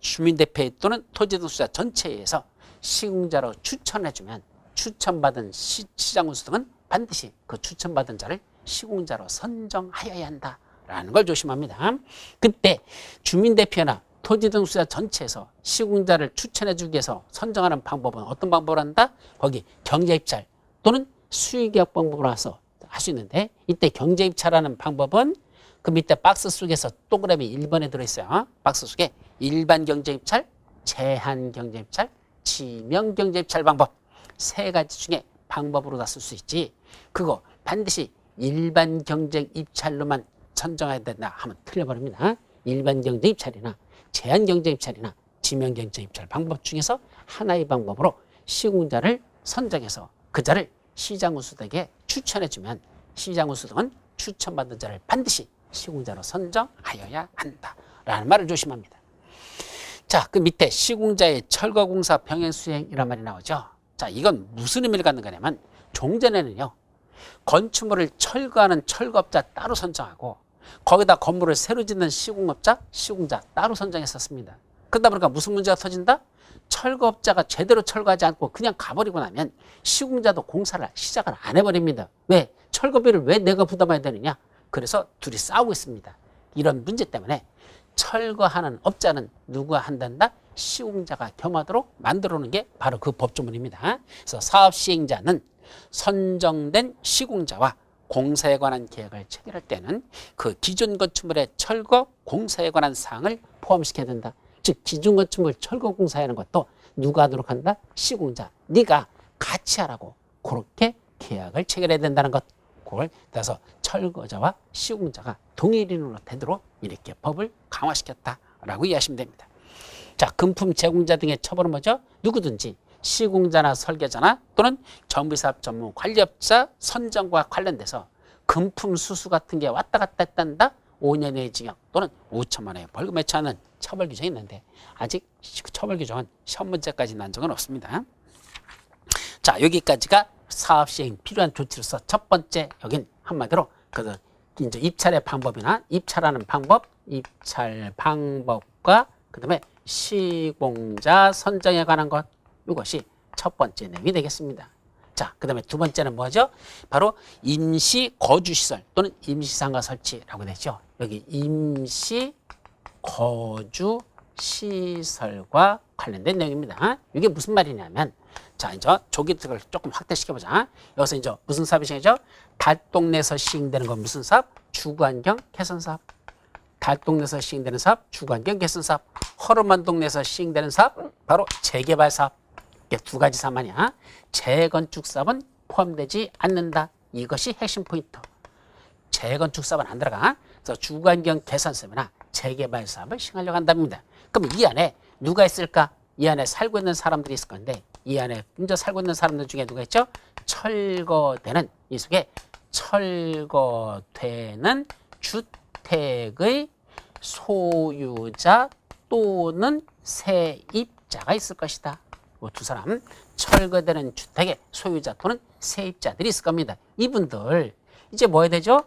주민대표회 또는 토지 등 소유자 전체에서 시공자로 추천해주면 추천받은 시장군수 등은 반드시 그 추천받은 자를 시공자로 선정하여야 한다라는 걸 조심합니다. 그때 주민대표나 토지 등 소유자 전체에서 시공자를 추천해주기 위해서 선정하는 방법은 어떤 방법을 한다? 거기 경제입찰 또는 수익계약 방법으로 해서 할 수 있는데, 이때 경제입찰하는 방법은 그 밑에 박스 속에서 동그라미 1번에 들어있어요. 박스 속에 일반 경제입찰, 제한 경제입찰, 지명 경제입찰 방법 세 가지 중에 방법으로 다 쓸 수 있지, 그거 반드시 일반 경제입찰로만 선정해야 된다 하면 틀려버립니다. 일반 경제입찰이나 제한 경제입찰이나 지명 경제입찰 방법 중에서 하나의 방법으로 시공자를 선정해서 그 자를 시장군수등에게 추천해주면 시장군수등은 추천받은 자를 반드시 시공자로 선정하여야 한다라는 말을 조심합니다. 자, 그 밑에 시공자의 철거공사 병행수행이란 말이 나오죠. 자, 이건 무슨 의미를 갖는 거냐면 종전에는요, 건축물을 철거하는 철거업자 따로 선정하고 거기다 건물을 새로 짓는 시공업자, 시공자 따로 선정했었습니다. 그러다 보니까 무슨 문제가 터진다? 철거업자가 제대로 철거하지 않고 그냥 가버리고 나면 시공자도 공사를 시작을 안 해버립니다. 왜? 철거비를 왜 내가 부담해야 되느냐? 그래서 둘이 싸우고 있습니다. 이런 문제 때문에 철거하는 업자는 누가 한단다? 시공자가 겸하도록 만들어 놓은 게 바로 그 법조문입니다. 그래서 사업시행자는 선정된 시공자와 공사에 관한 계약을 체결할 때는 그 기존 건축물의 철거 공사에 관한 사항을 포함시켜야 된다. 즉 기존 건축물 철거 공사하는 것도 누가 하도록 한다? 시공자. 네가 같이 하라고 그렇게 계약을 체결해야 된다는 것. 그걸 따라서 철거자와 시공자가 동일인으로 되도록 이렇게 법을 강화시켰다라고 이해하시면 됩니다. 자, 금품 제공자 등의 처벌은 뭐죠? 누구든지 시공자나 설계자나 또는 정비사업 전문 관리업자 선정과 관련돼서 금품 수수 같은 게 왔다 갔다 했단다 5년의 징역 또는 5천만 원의 벌금에 처하는 처벌 규정이 있는데 아직 처벌 규정은 시험 문제까지 난 적은 없습니다. 자, 여기까지가 사업 시행 필요한 조치로서 첫 번째, 여긴 한마디로 그 이제 입찰의 방법이나 입찰하는 방법, 입찰 방법과 그다음에 시공자 선정에 관한 것, 이것이 첫 번째 내용이 되겠습니다. 자, 그 다음에 두 번째는 뭐죠? 바로 임시 거주시설 또는 임시상가 설치라고 되죠. 여기 임시 거주시설과 관련된 내용입니다. 이게 무슨 말이냐면 자, 이제 조기특을 조금 확대시켜보자. 여기서 이제 무슨 사업이 시행되죠? 달동 내에서 시행되는 건 무슨 사업? 주거환경 개선 사업. 달동 내에서 시행되는 사업, 주거환경 개선 사업. 허름한동 내에서 시행되는 사업, 바로 재개발 사업. 이게 두 가지 사업만이야. 재건축 사업은 포함되지 않는다. 이것이 핵심 포인트. 재건축 사업은 안 들어가. 그래서 주거환경 개선 사업이나 재개발 사업을 시행하려고 한답니다. 그럼 이 안에 누가 있을까? 이 안에 살고 있는 사람들이 있을 건데, 이 안에 이제 살고 있는 사람들 중에 누가 있죠? 철거되는, 이 속에 철거되는 주택의 소유자 또는 세입자가 있을 것이다. 이 두 사람, 철거되는 주택의 소유자 또는 세입자들이 있을 겁니다. 이분들 이제 뭐 해야 되죠?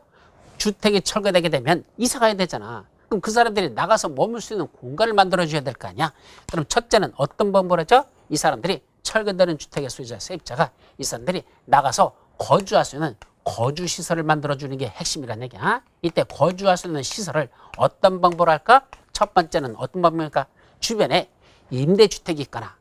주택이 철거되게 되면 이사 가야 되잖아. 그럼 그 사람들이 나가서 머물 수 있는 공간을 만들어줘야 될 거 아니야. 그럼 첫째는 어떤 방법을 하죠? 이 사람들이 철거되는 주택의 소유자, 세입자가 이 사람들이 나가서 거주할 수 있는 거주시설을 만들어주는 게 핵심이란 얘기야. 이때 거주할 수 있는 시설을 어떤 방법으로 할까? 첫 번째는 어떤 방법일까? 주변에 임대주택이 있거나,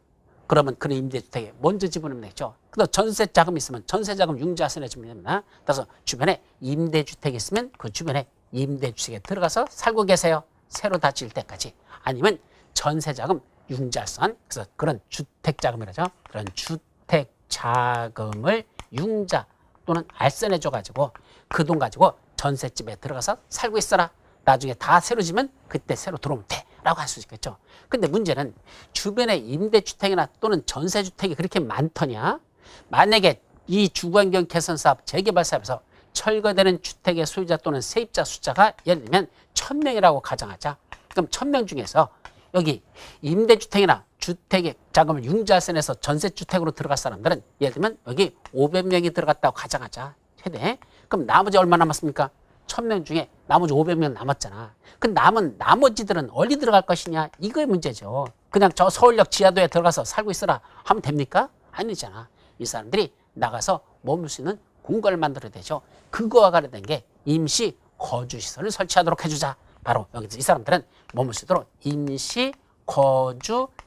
그러면 그런 임대주택에 먼저 집어넣으면 되죠. 또 전세자금 있으면 전세자금 융자세 내주면 됩니다. 따라서 주변에 임대주택이 있으면 그 주변에 임대주택에 들어가서 살고 계세요. 새로 다 지을 때까지. 아니면 전세자금 융자선, 그래서 그런 주택자금이라죠. 그런 주택자금을 융자 또는 알선해줘가지고 그 돈 가지고 전셋집에 들어가서 살고 있어라. 나중에 다 새로 지면 그때 새로 들어오면 돼 라고 할 수 있겠죠. 근데 문제는 주변에 임대주택이나 또는 전세주택이 그렇게 많더냐. 만약에 이 주거환경 개선 사업, 재개발 사업에서 철거되는 주택의 소유자 또는 세입자 숫자가 예를 들면 1000명이라고 가정하자. 그럼 1000명 중에서 여기 임대주택이나 주택의 자금을 융자선에서 전세주택으로 들어갈 사람들은 예를 들면 여기 500명이 들어갔다고 가정하자. 최대. 그럼 나머지 얼마 남았습니까? 1000명 중에 나머지 500명 남았잖아. 그 남은 나머지들은 어디 들어갈 것이냐? 이거의 문제죠. 그냥 저 서울역 지하도에 들어가서 살고 있어라 하면 됩니까? 아니잖아. 이 사람들이 나가서 머물 수 있는 공간을 만들어야 되죠. 그거와 관련된 게 임시 거주시설을 설치하도록 해주자. 바로 여기서 이 사람들은 머물 수 있도록 임시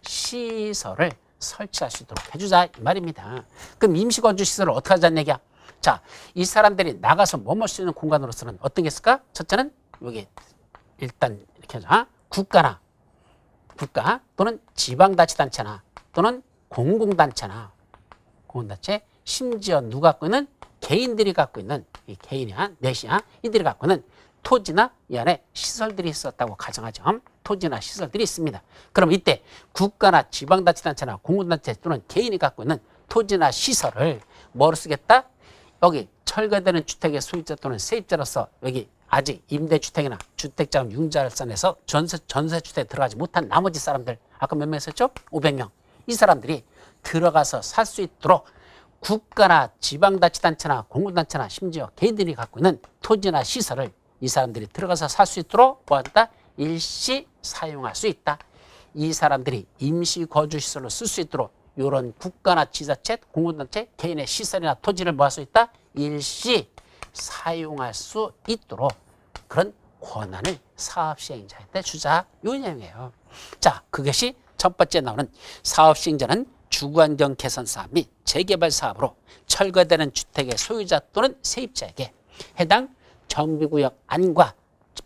거주시설을 설치할 수 있도록 해주자 이 말입니다. 그럼 임시 거주시설을 어떻게 하자는 얘기야? 자, 이 사람들이 나가서 머물 수 있는 공간으로서는 어떤 게 있을까? 첫째는 여기 일단 이렇게 하자. 국가 또는 지방자치단체나 또는 공공단체나 공공단체, 심지어 누가 갖고 있는 개인들이 갖고 있는, 이 개인이야 넷이야, 이들이 갖고 있는 토지나 이 안에 시설들이 있었다고 가정하죠. 토지나 시설들이 있습니다. 그럼 이때 국가나 지방자치단체나 공공단체 또는 개인이 갖고 있는 토지나 시설을 뭐로 쓰겠다? 여기 철거되는 주택의 소유자 또는 세입자로서 여기 아직 임대주택이나 주택자금 융자선에서 전세주택에 들어가지 못한 나머지 사람들, 아까 몇 명 했었죠? 500명. 이 사람들이 들어가서 살 수 있도록 국가나 지방자치단체나 공공단체나 심지어 개인들이 갖고 있는 토지나 시설을 이 사람들이 들어가서 살 수 있도록 뭐한다? 일시 사용할 수 있다. 이 사람들이 임시 거주시설로 쓸 수 있도록 이런 국가나 지자체, 공공단체, 개인의 시설이나 토지를 뭐 할 수 있다? 일시 사용할 수 있도록 그런 권한을 사업시행자한테 주자. 요 내용이에요. 자, 그것이 첫 번째 나오는 사업시행자는 주거환경 개선 사업 및 재개발 사업으로 철거되는 주택의 소유자 또는 세입자에게 해당 정비구역 안과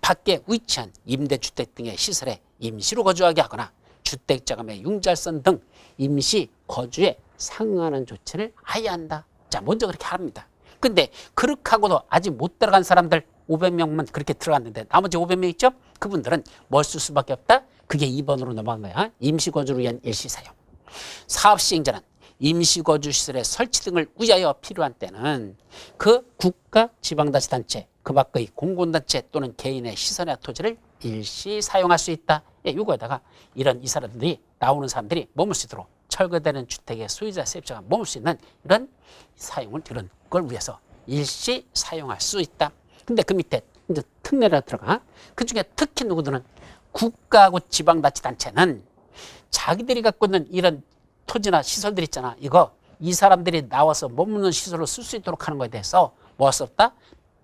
밖에 위치한 임대주택 등의 시설에 임시로 거주하게 하거나 주택자금의 융자선 등 임시 거주에 상응하는 조치를 하여야 한다. 자, 먼저 그렇게 합니다. 근데 그렇게 하고도 아직 못 들어간 사람들 500명만 그렇게 들어갔는데 나머지 500명 있죠? 그분들은 뭘 쓸 수밖에 없다? 그게 2번으로 넘어간 거야. 임시거주를 위한 일시사용. 사업시행자는 임시거주시설의 설치 등을 위하여 필요한 때는 그 국가, 지방자치단체, 그 밖의 공공단체 또는 개인의 시설이나 토지를 일시 사용할 수 있다. 예, 이거에다가 이런 이 사람들이 나오는 사람들이 머물 수 있도록 철거되는 주택의 소유자, 세입자가 머물 수 있는 이런 사용을 이런 걸 위해서 일시 사용할 수 있다. 근데 그 밑에 이제 특례가 들어가. 그 중에 특히 누구들은 국가하고 지방자치단체는 자기들이 갖고 있는 이런 토지나 시설들 있잖아. 이거 이 사람들이 나와서 머무는 시설로 쓸 수 있도록 하는 것에 대해서 뭐 할 수 없다?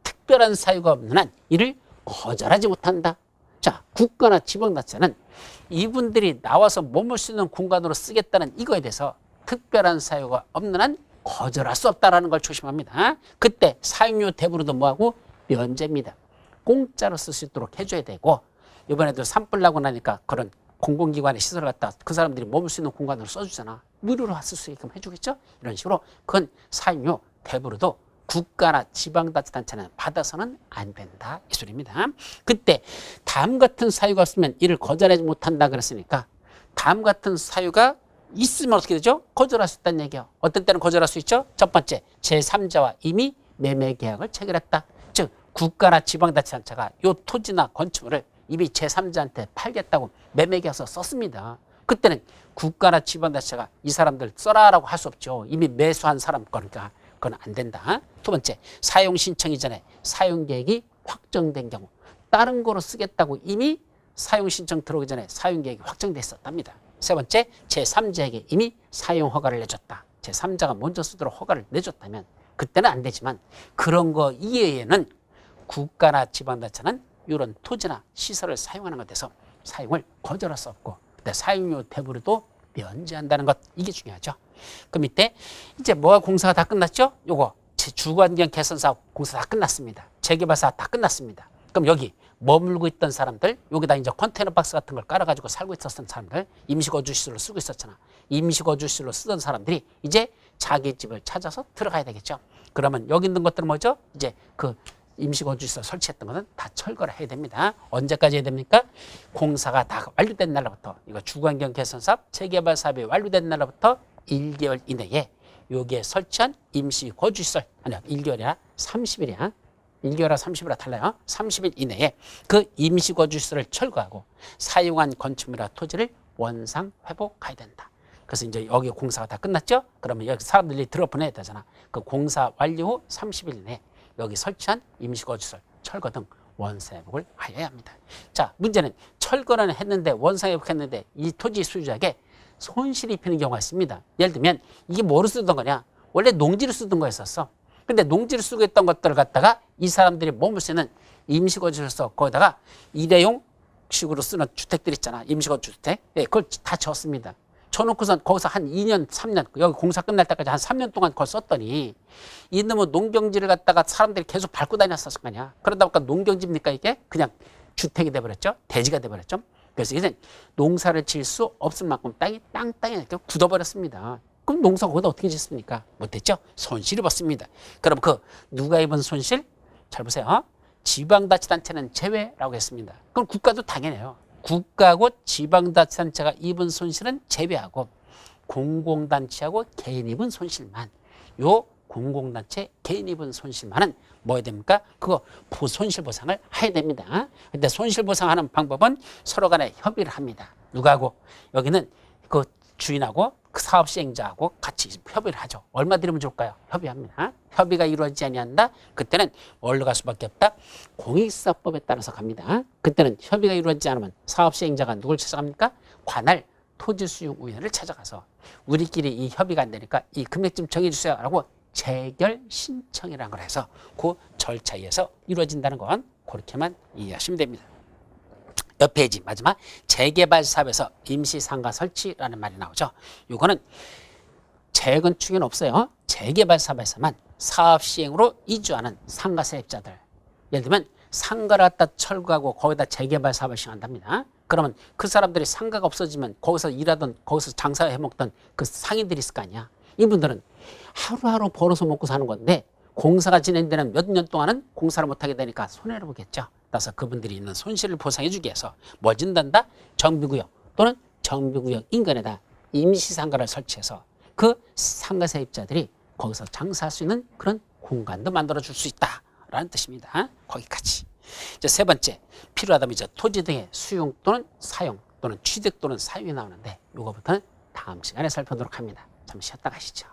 특별한 사유가 없는 한 이를 거절하지 못한다. 자, 국가나 지방자치는 이분들이 나와서 머물 수 있는 공간으로 쓰겠다는 이거에 대해서 특별한 사유가 없는 한 거절할 수 없다라는 걸 조심합니다. 그때 사용료 대부로도 뭐하고 면제입니다. 공짜로 쓸 수 있도록 해줘야 되고, 이번에도 산불 나고 나니까 그런 공공기관의 시설을 갖다 그 사람들이 머물 수 있는 공간으로 써주잖아. 무료로 쓸 수 있게끔 해주겠죠. 이런 식으로 그건 사용료 대부로도 국가나 지방자치단체는 받아서는 안 된다 이 소리입니다. 그때 다음 같은 사유가 없으면 이를 거절하지 못한다 그랬으니까, 다음 같은 사유가 있으면 어떻게 되죠? 거절할 수 있다는 얘기예요. 어떤 때는 거절할 수 있죠? 첫 번째, 제3자와 이미 매매 계약을 체결했다. 즉 국가나 지방자치단체가 이 토지나 건축물을 이미 제3자한테 팔겠다고 매매 계약서 썼습니다. 그때는 국가나 지방자치가 이 사람들 써라라고 할 수 없죠. 이미 매수한 사람 거니까 그건 안 된다. 두 번째, 사용 신청 이전에 사용 계획이 확정된 경우, 다른 거로 쓰겠다고 이미 사용 신청 들어오기 전에 사용 계획이 확정돼 있었답니다. 세 번째, 제3자에게 이미 사용 허가를 내줬다. 제3자가 먼저 쓰도록 허가를 내줬다면 그때는 안 되지만, 그런 거 이외에는 국가나 지방자치는 이런 토지나 시설을 사용하는 것에 대해서 사용을 거절할 수 없고, 근데 사용료 대부로도 면제한다는 것, 이게 중요하죠. 그 밑에 이제 뭐가 공사가 다 끝났죠? 요거 주거환경 개선 사업 공사 다 끝났습니다. 재개발 사업 다 끝났습니다. 그럼 여기 머물고 있던 사람들, 여기다 이제 컨테이너 박스 같은 걸 깔아가지고 살고 있었던 사람들, 임시거주시설로 쓰고 있었잖아. 임시거주시설로 쓰던 사람들이 이제 자기 집을 찾아서 들어가야 되겠죠. 그러면 여기 있는 것들은 뭐죠? 이제 그 임시거주시설 설치했던 것은 다 철거를 해야 됩니다. 언제까지 해야 됩니까? 공사가 다 완료된 날로부터, 이거 주거환경 개선 사업, 재개발 사업이 완료된 날로부터 1개월 이내에 여기에 설치한 임시거주시설, 아니야 1개월이야 30일이야. 1개월이나 30일이라 달라요. 30일 이내에 그 임시거주시설을 철거하고 사용한 건축물이나 토지를 원상 회복해야 된다. 그래서 이제 여기 공사가 다 끝났죠? 그러면 여기 사람들이 들어보내야 되잖아. 그 공사 완료 후 30일 이내에 여기 설치한 임시거주시설 철거 등 원상회복을 하여야 합니다. 자, 문제는 철거는 했는데, 원상회복했는데 이 토지 소유자에게 손실이 입히는 경우가 있습니다. 예를 들면 이게 뭐로 쓰던 거냐? 원래 농지로 쓰던 거였었어. 근데 농지로 쓰고 있던 것들을 갖다가 이 사람들이 머물 수 있는 임시거주시설, 거기다가 일회용식으로 쓰는 주택들 있잖아. 임시거주택. 네, 그걸 다 졌습니다. 쳐놓고선 거기서 한 2년, 3년, 여기 공사 끝날 때까지 한 3년 동안 그걸 썼더니 이놈의 농경지를 갖다가 사람들이 계속 밟고 다녔었을 거 아니야. 그러다 보니까 농경지입니까 이게? 그냥 주택이 돼버렸죠. 대지가 돼버렸죠. 그래서 이제 농사를 질 수 없을 만큼 땅이 이렇게 굳어버렸습니다. 그럼 농사 거기다 어떻게 짓습니까? 못했죠. 손실 입었습니다. 그럼 그 누가 입은 손실? 잘 보세요. 지방자치단체는 제외라고 했습니다. 그럼 국가도 당연해요. 국가하고 지방자치단체가 입은 손실은 제외하고, 공공단체하고 개인 입은 손실만, 요 공공단체 개인 입은 손실만은 뭐 해야 됩니까? 그거 손실보상을 해야 됩니다. 근데 손실보상하는 방법은 서로 간에 협의를 합니다. 누가하고? 여기는 그 주인하고 그 사업 시행자하고 같이 협의를 하죠. 얼마 드리면 좋을까요? 협의합니다. 협의가 이루어지지 아니한다? 그때는 뭘로 갈 수밖에 없다? 공익사업법에 따라서 갑니다. 그때는 협의가 이루어지지 않으면 사업 시행자가 누굴 찾아갑니까? 관할 토지수용위원회를 찾아가서 우리끼리 이 협의가 안 되니까 이 금액 좀 정해주세요 라고 재결 신청이라는 걸 해서 그 절차에 의해서 이루어진다는 건 그렇게만 이해하시면 됩니다. 옆 페이지 마지막, 재개발 사업에서 임시상가 설치라는 말이 나오죠. 이거는 재건축에는 없어요. 재개발 사업에서만 사업 시행으로 이주하는 상가 세입자들, 예를 들면 상가를 갖다 철거하고 거기다 재개발 사업을 시행한답니다. 그러면 그 사람들이 상가가 없어지면 거기서 일하던, 거기서 장사해 먹던 그 상인들이 있을 거 아니야. 이분들은 하루하루 벌어서 먹고 사는 건데 공사가 진행되는 몇 년 동안은 공사를 못하게 되니까 손해를 보겠죠. 따라서 그분들이 있는 손실을 보상해 주기 위해서 뭘 진단다? 정비구역 또는 정비구역 인근에다 임시상가를 설치해서 그 상가 세입자들이 거기서 장사할 수 있는 그런 공간도 만들어 줄 수 있다라는 뜻입니다. 거기까지. 이제 세 번째, 필요하다면 이제 토지 등의 수용 또는 사용 또는 취득 또는 사용이 나오는데, 이거부터는 다음 시간에 살펴보도록 합니다. 잠시 쉬었다 가시죠.